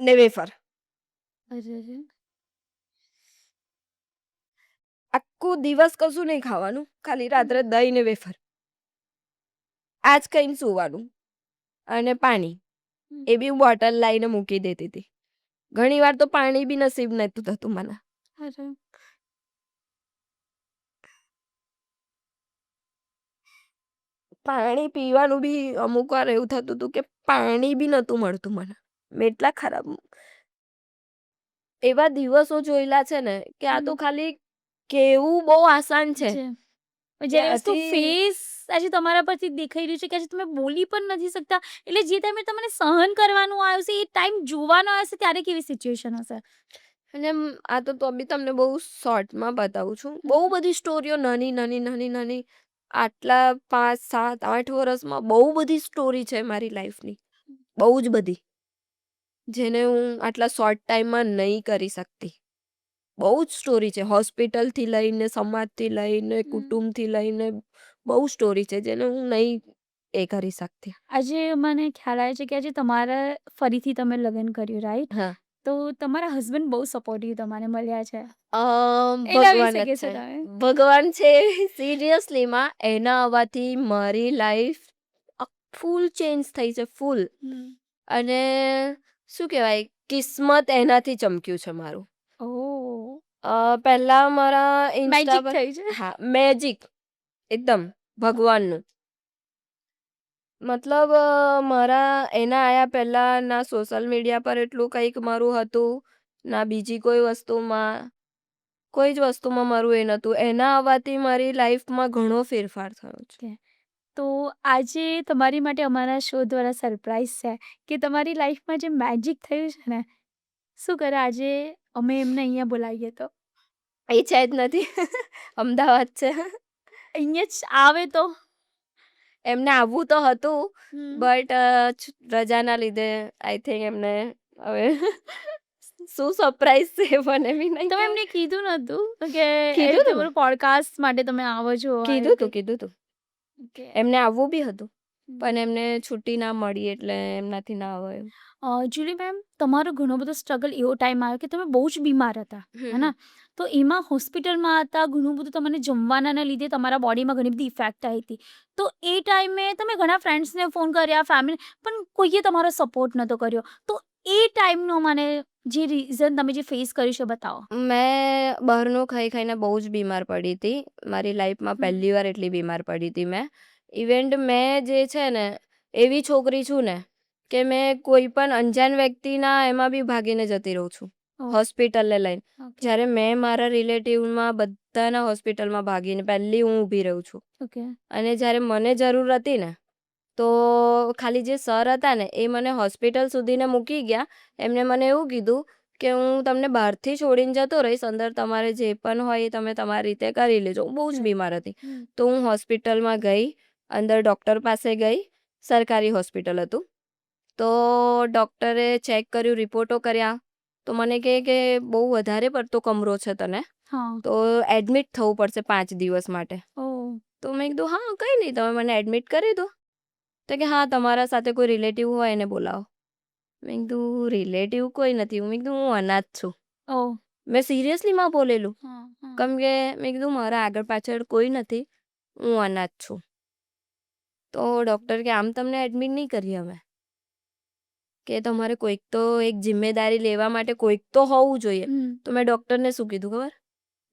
ને વેફર. અરે! આખો દિવસ કશું નહીં ખાવાનું. ખાલી રાત્રે દહીં ને વેફર. આ જ ખાઈને સૂવાનું. અને પાણી. હમ. એ બી હું બોટલ લાઈને મૂકી દેતી હતી. ઘણીવાર તો પાણી બી નસીબ નહોતું થતું મને. અરે! પાણી પીવાનું બી અમુકવાર એવું થતું હતું કે પાણી બી નહોતું મળતું મને. મેં એટલા ખરાબ એવા દિવસો જોયેલા છે ને કે આ તો હમ. ખાલી કહેવું બહુ આસાન છે જે કે જ્યારે વસ્તુ આથી ફેસ આજે તમારા પરથી દેખાઈ રહ્યું છે કે આજે તમે બોલી પણ નથી શકતા. એટલે જે ટાઈમે તમને સહન કરવાનું આવ્યું છે, એ ટાઈમ જોવાનો આવ્યો છે ત્યારે કેવી સિચ્યુએશન હશે? અને આ તો બી તમને બહુ શોર્ટમાં બતાવું છું. બહુ હમ. બધી સ્ટોરીઓ નાની આટલા 5, 7, 8 વર્ષમાં બહુ બધી સ્ટોરી છે મારી લાઈફની. બહુ જ બધી. જેને હું આટલા શોર્ટ ટાઈમમાં નહીં કરી શકતી. બહુ જ સ્ટોરી છે. હોસ્પિટલથી લઈને, સમાજથી લઈને, હમ. કુટુંબથી લઈને બહુ સ્ટોરી છે જેને હું નહીં એ કરી શકતી. આજે મને ખ્યાલ આવે છે કે આજે તમારા ફરીથી તમે લગ્ન કર્યું, રાઈટ? હા. તો તમારા હસબન્ડ બહુ સપોર્ટિવ તમને મળ્યા છે. અ, એના ભગવાન વિશે જ કહેશો છે. તમે? ભગવાન છે સિરિયસલીમાં એના આવવાથી મારી લાઈફ ફૂલ ચેન્જ થઈ છે, ફૂલ. હમ. અને શું કહેવાય કિસ્મત એનાથી ચમક્યું છે મારું. ઓહ! પહેલા મારા ઇન્સ્ટા મેજિક પર થઈ છે. હા, મેજિક એકદમ ભગવાનનું. મતલબ મારા એના આયા પહેલા ના સોશિયલ મીડિયા પર એટલું કંઈક મારું હતું, ના બીજી કોઈ જ વસ્તુમાં મારું એ નહોતું. એના આવવાથી મારી લાઈફમાં ઘણો ફેરફાર થયો છે. ઓકે. તો આજે તમારી માટે અમારા શો દ્વારા સરપ્રાઈઝ છે કે તમારી લાઈફમાં જે મેજિક થયું છે ને, શું કરે આજે અમે એમને અહીંયા બોલાવીએ તો? એ છે જ નથી. અમદાવાદ છે. અહીંયા જ આવે તો? એમને આવવું તો હતું હમ. બટ રજાના લીધે આઈ થિંક એમને હવે શું સરપ્રાઈઝ છે એ મને બી નહીં તમે ખબર. એમને કીધું નતું કે એ કીધું રીતે તું મારું પોડકાસ્ટ માટે તમે આવો છો આ કીધું રીતે? તું કીધું તું ઓકે. એમને આવવું બી હતું હમ. પણ એમને છુટ્ટી ના મળી એટલે એમનાથી ના હોય. જુલી મેમ, તમારો ઘણો બધો સ્ટ્રગલ એવો ટાઈમ આવ્યો કે તમે બહુ જ બીમાર હતા, હે ને? તો એમાં હોસ્પિટલમાં હતા, ઘણું બધું તમને જમવાના લીધે તમારા બોડીમાં ઘણી બધી ઇફેક્ટ આવી હતી. તો એ ટાઈમે તમે ઘણા ફ્રેન્ડ્સને ફોન કર્યા, ફેમિલી, પણ કોઈએ તમારો સપોર્ટ નહોતો કર્યો. તો એ ટાઈમનો મને જે રીઝન તમે જે ફેસ કર્યું છે બતાવો. મેં બહારનું ખાઈને બહુ જ બીમાર પડી હતી. મારી લાઈફમાં હમ. પહેલી વાર એટલી બીમાર પડી હતી મેં. ઇવેન્ટ મેં જે છે ને એવી છોકરી છું ને કે મેં કોઈ પણ અંજાન વ્યક્તિના એમાં બી ભાગીને જતી રહું છું ઓહ! હોસ્પિટલને લઈને. ઓકે. જ્યારે મેં મારા રિલેટિવમાં બધાના હોસ્પિટલમાં ભાગીને પહેલી હું ઊભી રહું છું. ઓકે. અને જ્યારે મને જરૂર હતી ને તો ખાલી જે સર હતા ને એ મને હોસ્પિટલ સુધીને મૂકી ગયા. એમને મને એવું કીધું કે હું તમને બહારથી છોડીને જતો રહીશ, અંદર તમારે જે પણ હોય એ તમે તમારી રીતે કરી લેજો. હું બહુ જ રાઈટ. બીમાર હતી. હમ. તો હું હોસ્પિટલમાં ગઈ, અંદર ડૉક્ટર પાસે ગઈ. સરકારી હોસ્પિટલ હતું. તો ડૉક્ટરે ચેક કર્યું, રિપોર્ટો કર્યા. તો મને કહે કે બહુ વધારે પડતો કમરો છે તને, હા. તો એડમિટ થવું પડશે 5 દિવસ માટે. ઓહ! તો મેં કીધું હા કંઈ નહીં, તમે મને એડમિટ કરી દો. તો કે હા તમારા સાથે કોઈ રિલેટિવ હોય એને બોલાવો. મેં કીધું રિલેટિવ કોઈ નથી. મેં કીધું હું અનાથ છું. ઓહ! મેં સિરિયસલીમાં બોલેલું. હા, હા. કેમ કે મેં કીધું મારા આગળ પાછળ કોઈ નથી, હું અનાથ છું. તો ડૉક્ટર કે આમ તમને એડમિટ નહીં કરીએ અમે, કે તમારે કોઈક તો એક જિમ્મેદારી લેવા માટે કોઈક તો હોવું જોઈએ. હમ. તો મેં ડૉક્ટરને શું કીધું ખબર?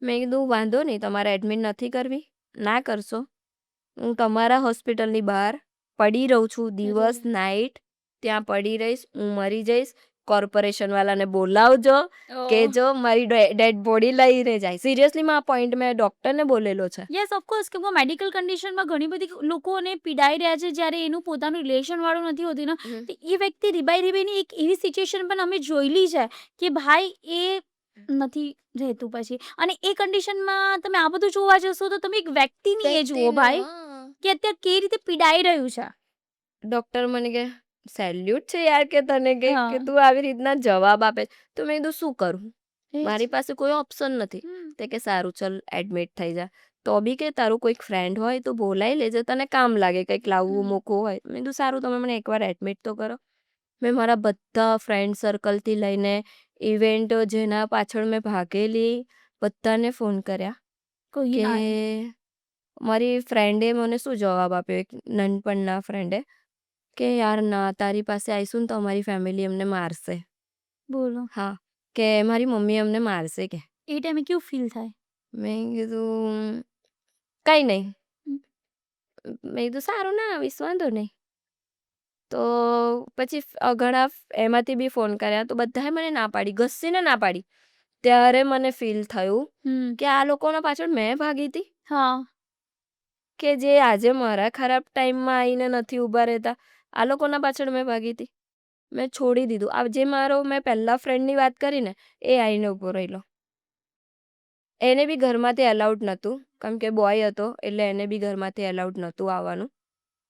મેં કીધું વાંધો નહીં, તમારે એડમિટ નથી કરવી, ના કરશો. હું તમારા હોસ્પિટલની બહાર પડી રહું છું દિવસ અરે! નાઈટ. ત્યાં પડી રહીશ, હું મરી જઈશ. કોર્પોરેશનવાળાને બોલાવજો, ઓહ! કહેજો મારી ડેડ બોડી લઈને જાય. સિરિયસલીમાં આ પોઈન્ટ મેં ડૉક્ટરને બોલેલો છે. યસ, ઓફકોર્સ, કેમ કે મેડિકલ કન્ડિશનમાં ઘણી બધી લોકોને પીડાઈ રહ્યા છે જ્યારે એનું પોતાનું રિલેશનવાળું નથી હોતી ને, હમ. તો એ વ્યક્તિ રીબાઈ એક એવી સિચ્યુએશન પણ અમે જોયેલી છે કે ભાઈ એ નથી રહેતું પછી. અને એ કન્ડિશનમાં તમે આ બધું જોવા જશો તો તમે એક વ્યક્તિની એ જુઓ વ્યક્તિને ભાઈ હા. કે અત્યારે કેવી રીતે પીડાઈ રહ્યું છે. ડૉક્ટર મને કે સેલ્યુટ છે યાર કે તને કે હા. તું આવી રીતના જવાબ આપે. તો મેં કીધું શું કરું? એ જ. મારી પાસે કોઈ ઓપ્શન નથી. હમ. તે કે સારું ચલ એડમિટ થઈ જા. તો બી કે તારું કોઈક ફ્રેન્ડ હોય તો બોલાવી લેજે, તને કામ લાગે કંઈક લાવવું હમ. મૂકવું હોય. મેં કીધું સારું તમે મને એકવાર એડમિટ તો કરો. મેં મારા બધા ફ્રેન્ડ સર્કલથી લઈને ઇવેન્ટ જેના પાછળ મેં ભાગેલી બધાને ફોન કર્યા કોઈ કે ના આવ્યું. મારી ફ્રેન્ડે મને શું જવાબ આપ્યો, એક નાનપણના ફ્રેન્ડે કે યાર ના, તારી પાસે આવીશું ને તો અમારી ફેમિલી અમને મારશે. બોલો. હા, કે મારી મમ્મી અમને મારશે કે. એ ટાઈમે કેવું ફીલ થાય? મેં કીધું કઈ નહીં. હમ. મેં કીધું સારું, ના આવીશ, વાંધો નહીં. તો પછી ઘણા એમાંથી બી ફોન કર્યા તો બધાએ મને ના પાડી, ઘસીને ના પાડી. ત્યારે મને ફીલ થયું કે આ લોકોના પાછળ મેં ભાગી હતી, હા. કે જે આજે મારા ખરાબ ટાઈમમાં આવીને નથી ઊભા રહેતા, આ લોકોના પાછળ મેં ભાગી હતી. મેં છોડી દીધું. આ જે મારો મેં પહેલા ફ્રેન્ડની વાત કરી ને, એ આવીને ઊભો રહેલો. એને બી ઘરમાંથી એલાઉડ નહોતું, કેમ કે બોય હતો એટલે એને બી ઘરમાંથી એલાઉડ નહોતું આવવાનું.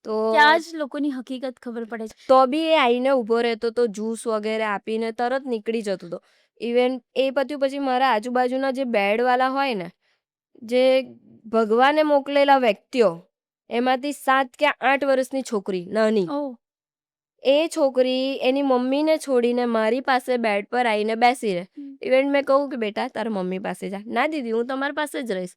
તો ત્યાં જ લોકોની હકીકત ખબર પડે છે. તો બી એ આવીને ઊભો રહેતો તો, જ્યુસ વગેરે આપીને તરત નીકળી જતો હતો. ઇવન એ પત્યું પછી મારા આજુબાજુના જે બેડવાળા હોય ને, જે ભગવાને મોકલેલા વ્યક્તિઓ, એમાંથી 7 કે 8 વર્ષની છોકરી નાની, ઓહ! એ છોકરી એની મમ્મીને છોડીને મારી પાસે બેડ પર આવીને બેસી રહે. હમ. ઇવન મેં કહું કે બેટા તારા મમ્મી પાસે જા. ના દીદી, હું તમારી પાસે જ રહીશ.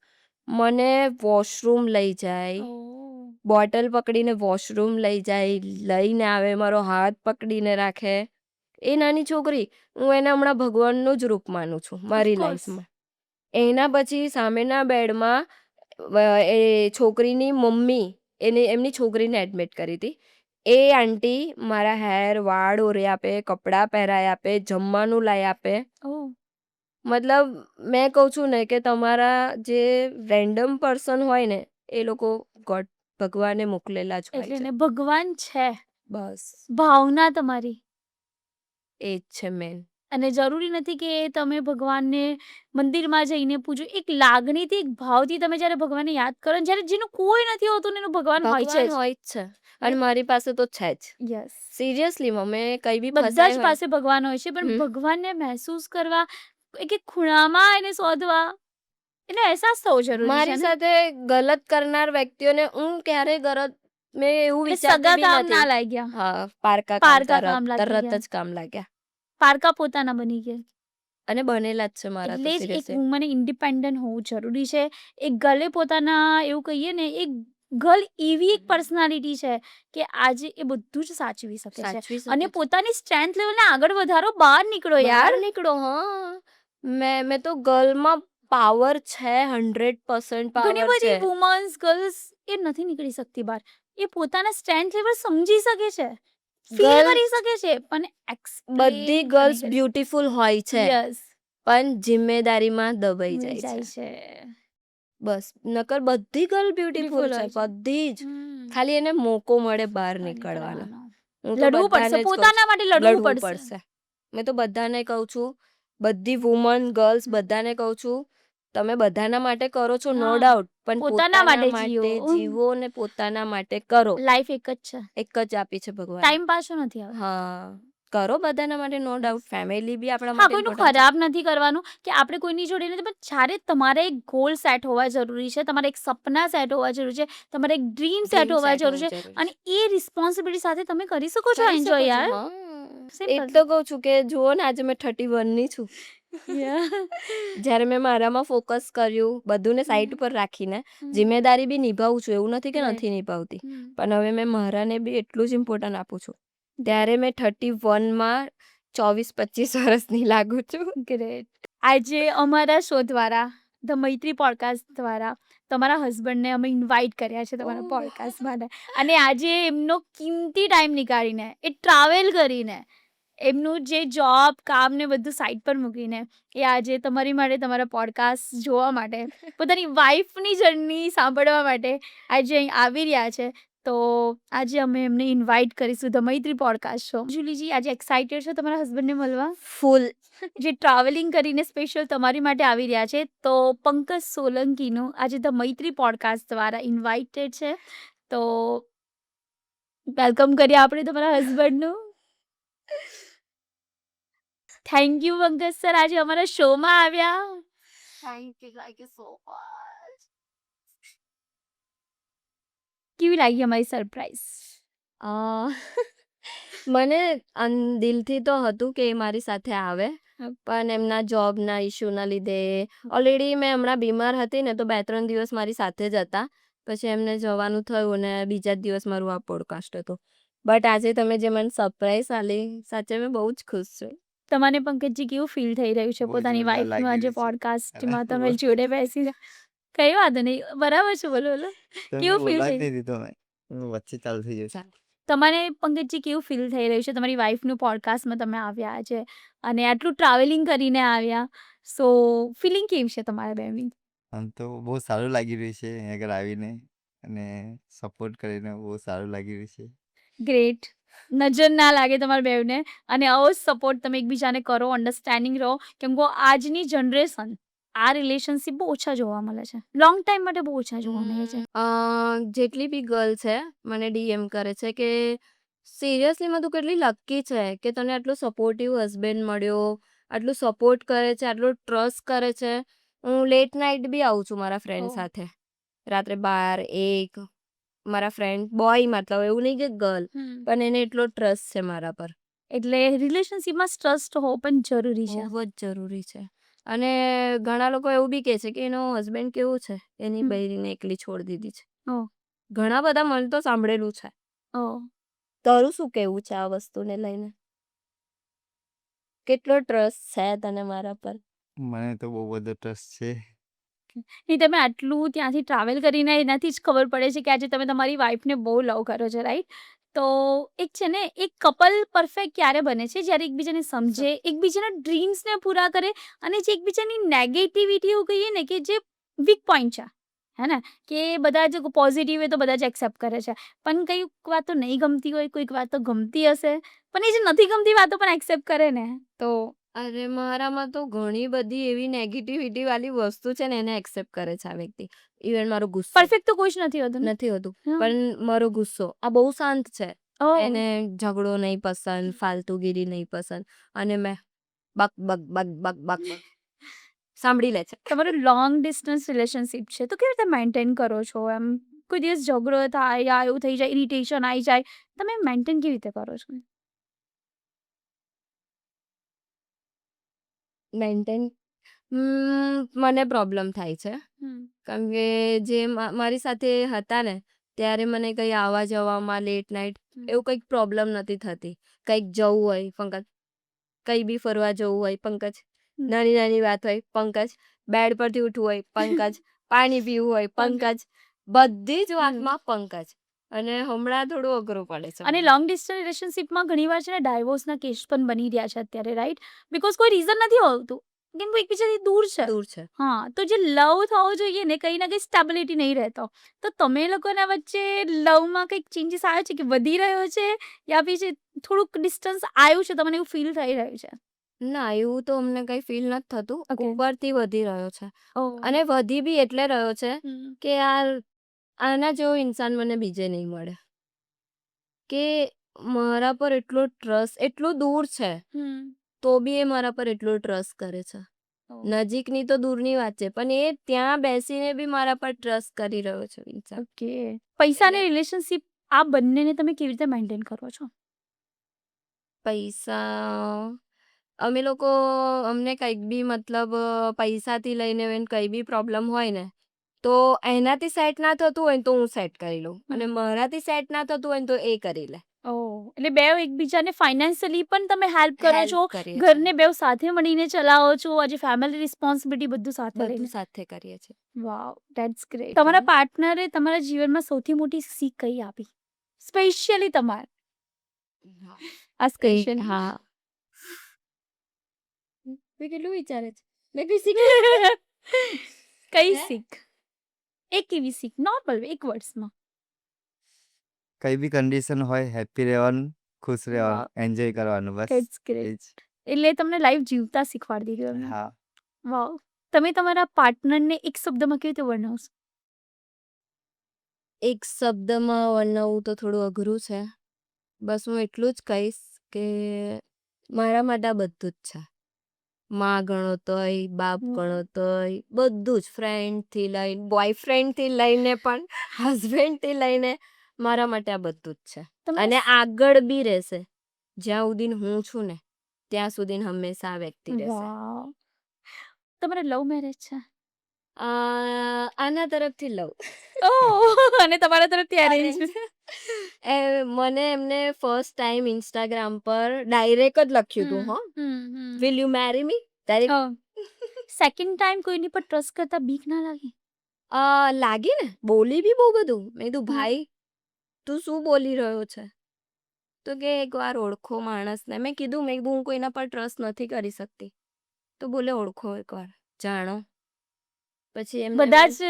મને વોશરૂમ લઈ જાય, ઓહ! બોટલ પકડીને વોશરૂમ લઈ જાય, લઈને આવે, મારો હાથ પકડીને રાખે. એ નાની છોકરી, હું એને હમણાં ભગવાનનું જ રૂપ માનું છું મારી ઓફકોર્સ. લાઈફમાં. એના પછી સામેના બેડમાં એ છોકરીની મમ્મી એમની છોકરીને એડમિટ કરી હતી. એ આંટી મારા હેર વાળ ઓરી આપે, કપડાં પહેરાઈ આપે, જમવાનું લાવી આપે. ઓહ! મતલબ મેં કહું છું ને કે તમારા જે રેન્ડમ પર્સન હોય ને, એ લોકો ગોડ ભગવાને મોકલેલા જ હોય એટલે છે. ને ભગવાન છે. બસ ભાવના તમારી. એ જ છે મેન. અને જરૂરી નથી કે તમે ભગવાનને મંદિરમાં જઈને પૂજો. એક લાગણીથી, એક ભાવથી તમે જ્યારે ભગવાનને યાદ કરો ને, જ્યારે જેનું કોઈ નથી હોતું ને એનું ભગવાન હોય છે ભગવાન જ. હોય જ છે અને મારી પાસે તો છે જ. યસ. સિરિયસલી મેં કંઈ બી બધા ફસાઈ જ હોય. પાસે ભગવાન હોય છે, પણ હમ. ભગવાનને મહેસૂસ કરવા, એક એક ખૂણામાં એને શોધવા, એનો અહેસાસ થવો જરૂરી મારી છે ને. સાથે ગલત કરનાર વ્યક્તિઓને હું ક્યારેય ગલત મેં એવું એટલે વિચારતી સગા બી કામ ના નથી. લાગ્યા. હા, પારકા કામ પારકા કામ લાગી તરત ગયા. જ કામ લાગ્યા. પારકા પોતાના બની ગયા. અને બનેલા જ છે મારા તો એટલે જ એક સિરિયસલી. વુમને ઇન્ડિપેન્ડન્ટ હોવું જરૂરી છે. એક ગર્લે પોતાના, એવું કહીએ ને, એક ગર્લ એવી એક પર્સનાલિટી છે કે આજે એ બધું જ સાચવી શકે છે. સાચવી અને શકે છે. પોતાની સ્ટ્રેન્થ લેવલને આગળ વધારો, બહાર નીકળો યાર. બહાર નીકળો. હા, મેં તો ગર્લમાં પાવર છે, 100% ઘણી પાવર બધી છે. વુમન્સ, ગર્લ્સ એ નથી નીકળી શકતી બહાર. એ પોતાના સ્ટ્રેન્થ લેવલ સમજી શકે છે, ફીલ ગર્લ કરી શકે છે, પણ બધી એક્સપ્લેન ગર્લ્સ નહીં કરી બ્યુટીફુલ હોય છે, શકતી. યસ. પણ જિમ્મેદારીમાં દબાઈ મળી જાય છે. જાય છે. બસ, નકર બધી ગર્લ બ્યુટીફુલ બ્યુટીફુલ છે, હોય છે. બધી જ. હમ. ખાલી એને મોકો મળે બહાર બહાર નીકળવાનો. નીકળવાનો. હું તો લડવું પડશે, બધાને જ કહું પોતાના માટે છું, લડવું પડશે. મેં તો બધાને કહું છું, બધી વુમન, ગર્લ્સ બધાને કહું છું, તમે બધાના માટે કરો છો નો હા. ડાઉટ, પણ પોતાના પોતાના માટે માટે જીવો. જીવો ને પોતાના માટે કરો. લાઈફ એક જ છે. એક જ આપી છે ભગવાને. ટાઈમ પાછો નથી આવતો. હા, કરો બધાના માટે નો ડાઉટ. ફેમિલી બી આપણા હા, માટે કોઈનું ઇમ્પોર્ટન્ટ છે. ખરાબ નથી કરવાનું કે આપણે કોઈની જોડે નથી, પણ જ્યારે તમારે એક ગોલ સેટ હોવા જરૂરી છે, તમારે એક સપના સેટ હોવા જરૂરી છે, તમારે એક ડ્રીમ સેટ ડ્રીમ હોવા સેટ હોવું જરૂરી છે, જરૂરી છે. અને એ રિસ્પોન્સિબિલિટી સાથે તમે કરી શકો છો કરી શકો એન્જોય છો. યાર. હા, સિમ્પલ. એટલે કહું છું કે જુઓ ને, આજે મેં 31 ની છું. યા. જ્યારે મેં મારામાં ફોકસ કર્યું, બધુંને સાઈડ ઉપર રાખીને, જિમ્મેદારી બી નિભાવું છું, એવું નથી કે રાઈટ. નથી નિભાવતી. પણ હવે મેં મારાને બી એટલું જ ઇમ્પોર્ટન્ટ આપું છું. ત્યારે મેં 31માં 24-25 વર્ષની લાગુ છું. ગ્રેટ. આજે અમારા શો દ્વારા, ધ મૈત્રી પોડકાસ્ટ દ્વારા, તમારા હસબન્ડને અમે ઇન્વાઇટ કર્યા છે તમારા ઓહ! પોડકાસ્ટ માટે. અને આજે એમનો કિંમતી ટાઈમ નીકાળીને, એ ટ્રાવેલ કરીને, એમનું જે જોબ, કામ ને બધું સાઈડ પર મૂકીને, એ આજે તમારી માટે, તમારા પોડકાસ્ટ જોવા માટે, પોતાની વાઈફની જર્ની સાંભળવા માટે આજે અહીં આવી રહ્યા છે. તો આજે અમે એમને ઇન્વાઇટ કરીશું ધ મૈત્રી પોડકાસ્ટ શો. જુલીજી, આજે એક્સાઇટેડ છો તમારા હસબન્ડને મળવા? ફૂલ. જે ટ્રાવેલિંગ કરીને સ્પેશિયલ તમારી માટે આવી રહ્યા છે. તો પંકજ સોલંકીનું આજે ધ મૈત્રી પોડકાસ્ટ દ્વારા ઇન્વાઇટેડ છે. તો વેલકમ કરીએ આપણે તમારા હસબન્ડનું. થેન્ક યુ પંકજ સર, આજે અમારા શોમાં આવ્યા. Thank you so much. કેવી લાગી અમારી સરપ્રાઈઝ? અ મને દિલથી તો હતું કે એ મારી સાથે આવે, હમ. પણ એમના જોબના ઇશ્યુના લીધે ઓલરેડી મેં હમણાં બીમાર હતી ને તો 2-3 દિવસ મારી સાથે જ હતા. પછી એમને જવાનું થયું ને બીજા જ દિવસ મારું આ પોડકાસ્ટ હતું. બટ આજે તમે જે મને સરપ્રાઈઝ આલી, સાચે મેં બહુ જ ખુશ છું. તમને પંકજજી કેવું ફીલ થઈ રહ્યું છે બહુ પોતાની જોરદાર વાઈફનું લાગી આજે રહ્યું છે. પોડકાસ્ટમાં તમે બરાબર. જોડે બેસીને? કઈ વાંધો નહીં, બરાબર છે, બોલો બોલો. તમે કેવું ફીલ બોલવા જ થઈ નહીં દીધો મેં. વચ્ચે ચાલુ થઈ જશે. તમારે પંકજજી કેવું ફીલ થઈ રહ્યું છે તમારી વાઈફનું પોડકાસ્ટમાં તમે આવ્યા છે અને આટલું ટ્રાવેલિંગ કરીને આવ્યા, સો ફિલિંગ કેવી છે તમારા બેની? આમ તો બહુ સારું લાગી રહ્યું છે અહીં આગળ આવીને અને સપોર્ટ કરીને બહુ સારું લાગી રહ્યું છે. ગ્રેટ. નજર ના લાગે તમારા બેવને અને આવો સપોર્ટ તમે એકબીજાને કરો, અન્ડરસ્ટેન્ડિંગ રહો, કેમ કે આજની જનરેશન આ રિલેશનશિપ બહુ ઓછા જોવા મળે છે, લોંગ ટાઈમ માટે બહુ ઓછા જોવા મળે છે. જેટલી બી ગર્લ છે મને ડીએમ કરે છે કે સિરિયસલીમાં તું કેટલી લકી છે કે તને આટલો સપોર્ટિવ હસબન્ડ મળ્યો, આટલું સપોર્ટ કરે છે, આટલો ટ્રસ્ટ કરે છે. હું લેટ નાઇટ બી આવું છું મારા ફ્રેન્ડ ઓહ. સાથે, રાત્રે 12-1. મારા ફ્રેન્ડ બોય, મતલબ એવું નહીં કે ગર્લ, પણ એને એટલો ટ્રસ્ટ છે મારા પર. એટલે રિલેશનશિપમાં ટ્રસ્ટ હોવો પણ જરૂરી છે. બહુ જ જરૂરી છે. અને ઘણા લોકો એવું બી કહે છે કે એનો હસબન્ડ કેવું છે, એની હમ. બૈરીને એકલી છોડી દીધી છે. ઓહ. ઘણા બધા મને તો સાંભળેલું છે. ઓહ. તારું શું કહેવું છે આ વસ્તુને લઈને? કેટલો ટ્રસ્ટ છે તને મારા પર? મને તો બહુ બધો ટ્રસ્ટ છે. નહીં, તમે આટલું ત્યાંથી ટ્રાવેલ કરીને એનાથી જ ખબર પડે છે કે આજે તમે તમારી વાઈફને બહુ લવ કરો છો, રાઈટ? તો એક છે ને, એક કપલ પરફેક્ટ ક્યારે બને છે જ્યારે એકબીજાને સમજે, એકબીજાના ડ્રીમ્સને પૂરા કરે અને જે એકબીજાની નેગેટિવિટી એવું કહીએ ને કે જે વીક પોઈન્ટ છે, હે ને, કે બધા જ પોઝિટિવ હોય તો બધા જ એક્સેપ્ટ કરે છે, પણ કઈક વાતો નહીં ગમતી હોય, કોઈક વાતો ગમતી હશે, પણ એ જે નથી ગમતી વાતો પણ એક્સેપ્ટ કરે ને, તો અરે મારામાં તો ઘણી બધી એવી નેગેટિવિટી વાળી વસ્તુ છે ને એને એક્સેપ્ટ કરે છે આ વ્યક્તિ. ઇવન મારો ગુસ્સો પરફેક્ટ તો કોઈ જ નથી હોતું ને. નથી હોતું, હા. પણ મારો ગુસ્સો આ બહુ શાંત છે. ઓહ. એને ઝઘડો નહીં પસંદ, ફાલતુગીરી નહીં પસંદ, અને મેં buck buck buck buck buck buck સાંભળી લે છે. તમારું લોંગ ડિસ્ટન્સ રિલેશનશિપ છે તો કેવી રીતે મેન્ટેન કરો છો? એમ કોઈ દિવસ ઝઘડો થાય યા એવું થઈ જાય, ઇરિટેશન આવી જાય, તમે મેન્ટેન કેવી રીતે કરો છો? મેન્ટેન મને પ્રોબ્લેમ થાય છે. કારણ કે જે મારી સાથે હતા ને ત્યારે મને કંઈ આવવા જવામાં લેટ નાઇટ એવું કંઈક પ્રોબ્લેમ નથી થતી. કંઈક જવું હોય પંકજ, કંઈ બી ફરવા જવું હોય પંકજ, નાની નાની વાત હોય પંકજ, બેડ પરથી ઉઠવું હોય પંકજ, પાણી પીવું હોય પંકજ, બધી જ વાતમાં પંકજ. અને હમણાં થોડું અઘરું પડે છે અને મને. લોંગ ડિસ્ટન્સ રિલેશનશિપમાં ઘણીવાર છે ને ડાયવોર્સના કેસ પણ બની રહ્યા છે અત્યારે, રાઈટ? બીકોઝ કોઈ રીઝન નથી હોતું, કેમ કે એકબીજાથી દૂર છે. દૂર છે. હા, તો જે લવ થવો જોઈએ ને, કંઈ ના કંઈ સ્ટેબિલિટી નહીં રહેતો, તો તમે લોકોના વચ્ચે લવમાં કંઈક ચેન્જીસ આવ્યો છે કે વધી રહ્યો છે, યા પછી થોડુંક ડિસ્ટન્સ આવ્યું છે, તમને એવું ફીલ થઈ રહ્યું છે? ના, એવું તો અમને કંઈ ફીલ નથી થતું. Okay. ઉપરથી વધી રહ્યો છે. ઓહ. અને વધી બી એટલે રહ્યો છે હમ. કે આના જેવો ઇન્સાન મને બીજે નહીં મળે. કે મારા પર એટલો ટ્રસ્ટ, એટલું દૂર છે હમ. તો બી એ મારા પર એટલો ટ્રસ્ટ કરે છે. ઓહ. નજીકની તો દૂરની વાત છે, પણ એ ત્યાં બેસીને બી મારા પર ટ્રસ્ટ કરી રહ્યો છે ઇન્સાન. ઓકે. પૈસા અને રિલેશનશિપ આ બંનેને તમે કેવી રીતે મેન્ટેન કરો છો? પૈસા અમે લોકો, અમને કંઈક બી મતલબ પૈસાથી લઈને કંઈ બી પ્રોબ્લેમ હોય ને તો એનાથી સેટ ના થતું હોય ને તો હું સેટ કરી લઉં, અને મારાથી સેટ ના થતું હોય ને તો એ કરી લે. ઓહ! એટલે બેવ એકબીજાને ફાઇનાન્શિયલી પણ તમે હેલ્પ કરો હેલ્પ છો, કરીએ છીએ. ઘરને બેવ સાથે મળીને ચલાવો છો, આજે ફેમિલી રિસ્પોન્સિબિલિટી બધું સાથે બધું લઈને. સાથે કરીએ છીએ. વાવ, ધેટ્સ ગ્રેટ. તમારા પાર્ટનરે તમારા જીવનમાં સૌથી મોટી શીખ કઈ આપી? સ્પેશિયલી તમારે. આ સ્પેશિયલ. હા. મેં કેટલું વિચારે છે. મેં કઈ શીખ કઈ હે? શીખ? એક એવી શીખ, નોર્મલ એક વર્ડ્સમાં. કઈ બી કન્ડિશન હોય હેપી રહેવાનું, ખુશ રહેવાનું, વાવ, એન્જોય કરવાનું, બસ ધેટ્સ એ ગ્રેટ. જ. એટલે તમને લાઈફ જીવતા શીખવાડી દીધું એમને. હા. વાવ. તમે તમારા પાર્ટનરને એક શબ્દમાં કેવી રીતે વર્ણવશો? એક શબ્દમાં વર્ણવવું તો થોડું અઘરું છે. બસ હું એટલું જ કહીશ કે મારા માટે આ બધું જ છે. માં ગણો તોય, બાપ ગણો તોય, બધું જ, ફ્રેન્ડથી લઈને, બોયફ્રેન્ડથી લઈને પણ, હસબન્ડથી લઈને મારા માટે આ બધું જ છે. તમને અને આગળ બી રહેશે. જ્યાં સુધી હું છું ને ત્યાં સુધી હંમેશા આ વ્યક્તિ રહેશે. વાવ! તમારે લવ મેરેજ છે? આના તરફથી લવ. ઓહ! અને તમારા તરફથી અરેન્જ? મને એમને ફર્સ્ટ ટાઈમ ઇન્સ્ટાગ્રામ પર ડાયરેક્ટ જ લખ્યું હતું, હમ, હો, હમ. Will you marry me? Direct. Second time કોઈની પર ટ્રસ્ટ કરતા બીક ના લાગી? લાગી ને, બોલી બી બહુ બધું. મેં કીધું, હમ. ભાઈ તું શું બોલી રહ્યો છે? તો કે એકવાર ઓળખો માણસને. મેં કીધું હું કોઈના પર ટ્રસ્ટ નથી કરી શકતી. તો બોલે ઓળખો એકવાર, જાણો. પછી એમને બધા જ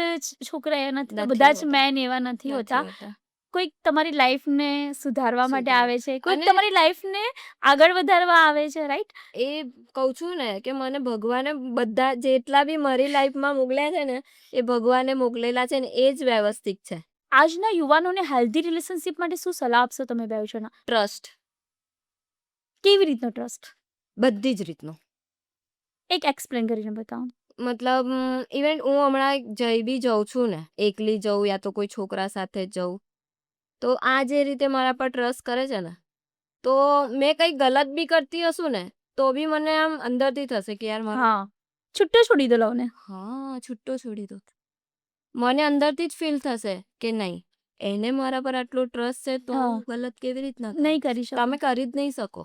છોકરા એવા નથી, નથી બધા જ હોતા. મેન એવા નથી નથી હોતા. હોતા. કોઈક તમારી લાઈફને સુધારવા માટે સુધાર. આવે છે, કોઈક અને તમારી લાઈફને આગળ વધારવા આવે છે, રાઈટ? એ કહું છું ને કે મને ભગવાને બધા જેટલા બી મારી લાઈફમાં મોકલ્યા છે ને એ ભગવાને મોકલેલા છે ને એ જ વ્યવસ્થિત છે. આજના યુવાનોને હેલ્ધી રિલેશનશિપ માટે શું સલાહ આપશો તમે બે જણા? ટ્રસ્ટ કેવી રીતનો ટ્રસ્ટ? બધી જ રીતનો. એક એક્સપ્લેન કરીને બતાવો. મતલબ ઇવન હું હમણાં જઈ બી જાઉં છું ને, એકલી જઉં યા તો કોઈ છોકરા સાથે જઉં, તો આ જે રીતે મારા પર ટ્રસ્ટ કરે છે ને, તો મેં કંઈ ગલત બી કરતી હશું ને તો બી મને આમ અંદરથી થશે કે યાર મારો હા, છૂટો છોડી દો લવને. છૂટો છોડી દો. મને અંદરથી જ ફીલ થશે કે નહીં, એને મારા પર આટલો ટ્રસ્ટ છે તો હું ગલત કેવી રીતના કરું? નહીં કરી શકો. તમે કરી જ નહીં શકો.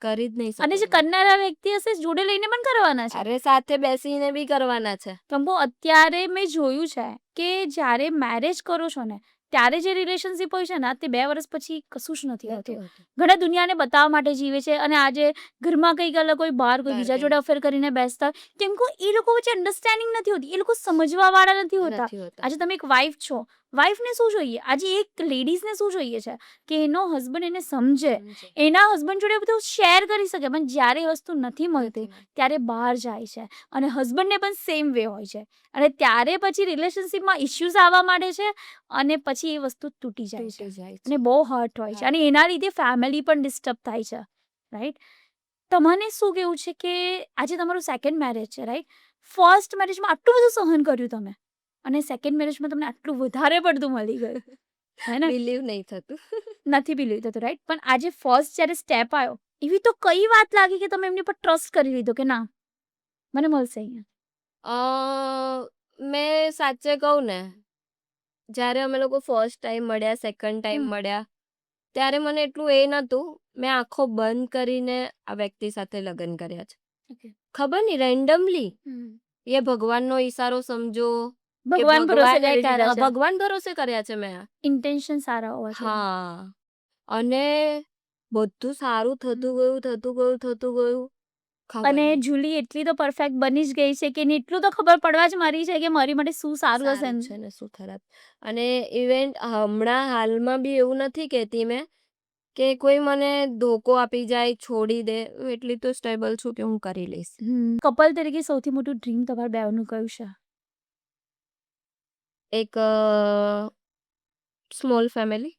કરી જ નહીં શકો. અને જે કરનારા વ્યક્તિ હશે જોડે લઈને પણ કરવાના છે. અરે સાથે બેસીને બી કરવાના છે. કંબો અત્યારે મેં જોયું છે કે જ્યારે મેરેજ કરો છો ને ત્યારે જે રિલેશનશિપ હોય છે ને તે 2 વર્ષ પછી કશું જ નથી હોતું. ઘણા દુનિયાને બતાવવા માટે જીવે છે અને આજે ઘરમાં કંઈક અલગ હોય, બહાર કોઈ બીજા જોડે અફેર કરીને બેસતા હોય. કેમ કે એ લોકો વચ્ચે અન્ડરસ્ટેન્ડિંગ નથી હોતી, એ લોકો સમજવા વાળા નથી હોતા. આજે તમે એક વાઈફ છો, વાઈફને શું જોઈએ? આજે એક લેડીઝને શું જોઈએ છે કે એનો હસબન્ડ એને સમજે, એના હસબન્ડ જોડે બધું શેર કરી શકે. પણ જ્યારે એ વસ્તુ નથી મળતી ત્યારે બહાર જાય છે અને હસબન્ડને પણ સેમ વે હોય છે અને ત્યારે પછી રિલેશનશિપમાં ઇશ્યુઝ આવવા માંડે છે અને પછી એ વસ્તુ તૂટી જાય છે અને બહુ હર્ટ હોય છે અને એના લીધે ફેમિલી પણ ડિસ્ટર્બ થાય છે, રાઈટ? તમને શું કેવું છે કે આજે તમારું સેકન્ડ મેરેજ છે, રાઈટ? ફર્સ્ટ મેરેજમાં આટલું બધું સહન કર્યું તમે અને સેકન્ડ મેરેજમાં તમને આટલું વધારે પડતું મળી ગયું, હે ને? બિલીવ નહીં થતું. નથી બિલીવ થતું, રાઈટ? પણ આજે ફર્સ્ટ જ્યારે સ્ટેપ આવ્યો, એવી તો કઈ વાત લાગી કે તમે એમની પર ટ્રસ્ટ કરી લીધો કે ના મને મળશે અહીંયા? મેં સાચે કહું ને, જ્યારે અમે લોકો ફર્સ્ટ ટાઈમ મળ્યા, સેકન્ડ ટાઈમ મળ્યા, ત્યારે મને એટલું એ નહોતું. મેં આંખો બંધ કરીને આ વ્યક્તિ સાથે લગ્ન કર્યા છે. ખબર નહીં, રેન્ડમલી. એ ભગવાનનો ઈશારો સમજો કે ભગવાન ભરોસે કરી દીધા છે. ભગવાન ભરોસે કર્યા છે મેં. ઇન્ટેન્શન સારા હોવા જોઈએ. હા, અને બધું સારું થતું ગયું. અને જુલી એટલી તો પરફેક્ટ બની જ ગઈ છે કે એને એટલું તો ખબર પડવા જ મારી છે કે મારી માટે શું સારું હશે સારું છે ને શું ખરાબ. અને ઇવેન હમણાં હાલમાં બી એવું નથી કહેતી મેં કે કોઈ મને ધોકો આપી જાય, છોડી દે. હું એટલી તો સ્ટેબલ છું કે હું કરી લઈશ. કપલ તરીકે સૌથી મોટું ડ્રીમ તમારા બેવનું કયું છે? એક સ્મોલ ફેમિલી.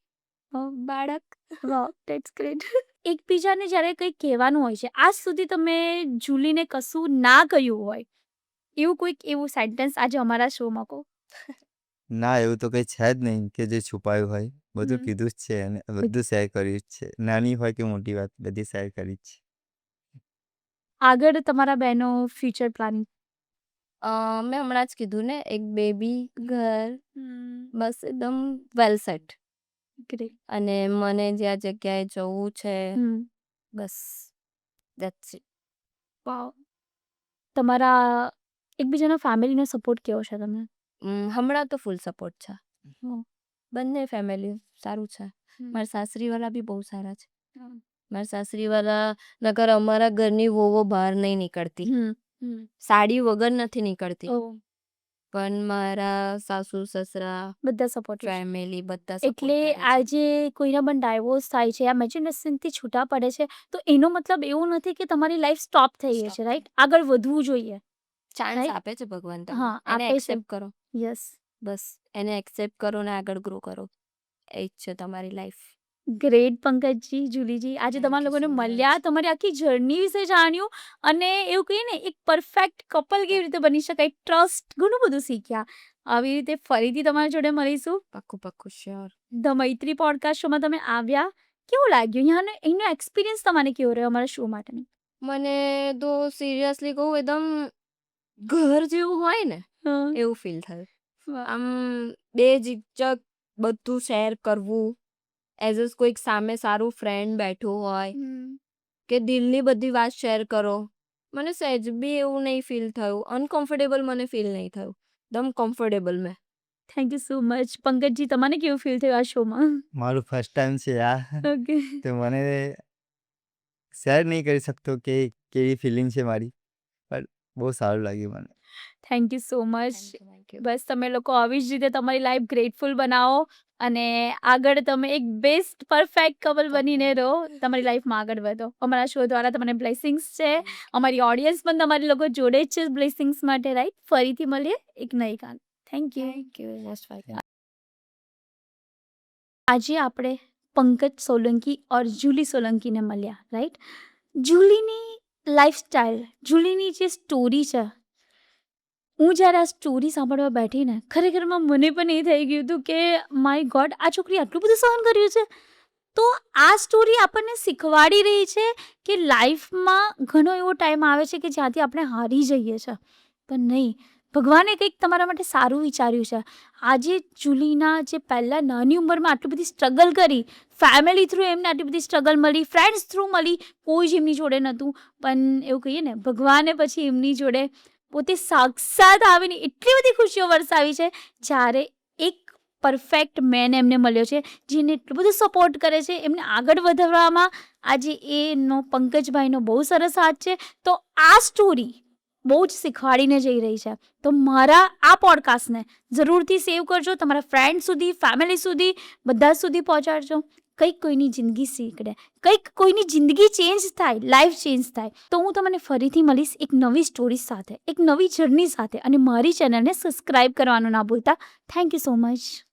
બાળક. વાવ, ધેટ્સ ગ્રેટ. એકબીજાને જ્યારે કંઈ કહેવાનું હોય છે, આજ સુધી તમે જુલીને કશું ના કહ્યું હોય એવું કોઈક એવું સેન્ટેન્સ આજે અમારા શોમાં કહો. ના, એવું તો કંઈ છે જ નહીં કે જે છુપાયું હોય. બધું કીધું જ છે અને બધું શેર કર્યું જ છે. નાની હોય કે મોટી વાત, બધી શેર કરી જ છે. આગળ તમારા બેનો ફ્યુચર પ્લાનિંગ? મેં હમણાં જ કીધું ને, એક બેબી, ઘર, બસ એકદમ વેલ સેટ. ગ્રેટ. અને મને જે જગ્યાએ જવું છે બસ ધેટ્સ ઇટ. વાવ. તમારા એકબીજાના ફેમિલીનો સપોર્ટ કેવો છે તમને? હમણાં તો ફૂલ સપોર્ટ છે. હમ. બંને ફેમિલી સારું છે. મારા સાસરીવાળા બી બહુ સારા છે. મારા સાસરીવાળા નકર અમારા ઘરની વહુઓ બહાર નહીં નીકળતી, સાડી વગર નથી નીકળતી. પણ મારા સાસુ સસરા બધા સપોર્ટ. ફેમિલી બધા એટલે સપોર્ટ કરે છે. આજે કોઈના પણ ડાયવોર્સ થાય છે, આ મેચ્યોરિટીથી છૂટા પડે છે, તો એનો મતલબ એવું નથી કે તમારી લાઈફ સ્ટોપ થઈ ગઈ છે, રાઈટ? આગળ વધવું જોઈએ. Chance right? આપે છે ભગવાન તમને. હા, એને આપે છે. એક્સેપ્ટ કરો. યસ. બસ એને એક્સેપ્ટ કરો ને આગળ ગ્રો કરો. એ જ છે તમારી લાઈફ. ગ્રેટ પંકજજી, જુલીજી, આજે Thank તમારા you લોકોને so મળ્યા, much. તમારી આખી જર્ની વિશે જાણ્યું અને એવું કહીએ ને એક પરફેક્ટ કપલ કેવી રીતે બની શકાય, ટ્રસ્ટ, ઘણું બધું શીખ્યા. આવી રીતે ફરીથી તમારા જોડે મળીશું. પાક્કું શ્યોર. ધ મૈત્રી પોડકાસ્ટ શોમાં તમે આવ્યા કેવું લાગ્યું ત્યાંનો એનો એક્સપિરિયન્સ તમારે કેવો રહ્યો અમારા શો માટેનો? મને તો સિરિયસલી કહું એકદમ ઘર જેવું હોય ને હં. એવું ફીલ થયું. વાહ! આમ બેઝિકચક બધું શેર કરવું. એઝ અ કોઈક સામે સારું ફ્રેન્ડ બેઠું હોય હમ. કે દિલની બધી વાત શેર કરો. મને સહેજ બી એવું નહીં ફીલ થયું. અનકમ્ફર્ટેબલ મને ફીલ નહીં થયું. એકદમ કમ્ફર્ટેબલ મેં. Thank you so much. પંકજજી તમને કેવું ફીલ થયું આ શોમાં? મારું ફર્સ્ટ ટાઈમ છે આ ઓકે. તો મને શેર નહીં કરી શકતો કે કેવી ફિલિંગ છે મારી, પણ બહુ સારું લાગ્યું મને. Thank you so much. Thank you. બસ તમે લોકો આવી જ રીતે તમારી લાઈફ ગ્રેટફુલ બનાવો અને આગળ તમે એક બેસ્ટ પરફેક્ટ કપલ બનીને રહો. તમારી લાઈફમાં આગળ વધો. અમારા શો દ્વારા તમને બ્લેસિંગ્સ છે. અમારી ઓડિયન્સ પણ તમારી લોકો જોડે જ છે બ્લેસિંગ્સ માટે, રાઈટ? ફરીથી મળીએ એક નઈ કામ. Thank you. Thank you. Most welcome. આજે આપણે પંકજ સોલંકી ઓર જુલી સોલંકીને મળ્યા, રાઈટ? જુલીની લાઈફસ્ટાઈલ, જુલીની જે સ્ટોરી છે, હું જ્યારે આ સ્ટોરી સાંભળવા બેઠી ને ખરેખરમાં મને પણ એ થઈ ગયું હતું કે માય ગોડ, આ છોકરી આટલું બધું સહન કર્યું છે. તો આ સ્ટોરી આપણને શીખવાડી રહી છે કે લાઈફમાં ઘણો એવો ટાઈમ આવે છે કે જ્યાંથી આપણે હારી જઈએ છીએ, પણ નહીં, ભગવાને કંઈક તમારા માટે સારું વિચાર્યું છે. આજે જુલીના જે પહેલાં નાની ઉંમરમાં આટલી બધી સ્ટ્રગલ કરી, ફેમિલી થ્રુ એમને આટલી બધી સ્ટ્રગલ મળી, ફ્રેન્ડ્સ થ્રુ મળી, કોઈ જ એમની જોડે નહોતું, પણ એવું કહીએ ને ભગવાને પછી એમની જોડે પોતે સાક્ષાત આવીને એટલી બધી ખુશીઓ વરસાવી છે. જ્યારે એક પરફેક્ટ મેન એમને મળ્યો છે જેને એટલું બધું સપોર્ટ કરે છે એમને આગળ વધારવામાં. આજે એનો પંકજભાઈનો બહુ સરસ હાથ છે. તો આ સ્ટોરી બહુ જ શીખવાડીને જઈ રહી છે. તો મારા આ પોડકાસ્ટને જરૂરથી સેવ કરજો, તમારા ફ્રેન્ડ સુધી, ફેમિલી સુધી, બધા સુધી પહોંચાડજો. કંઈક કોઈની જિંદગી શીખડે, કંઈક કોઈની જિંદગી ચેન્જ થાય, લાઈફ ચેન્જ થાય. તો હું તમને ફરીથી મળીશ એક નવી સ્ટોરી સાથે, એક નવી જર્ની સાથે. અને મારી ચેનલને સબસ્ક્રાઈબ કરવાનું ના ભૂલતા. Thank you so much.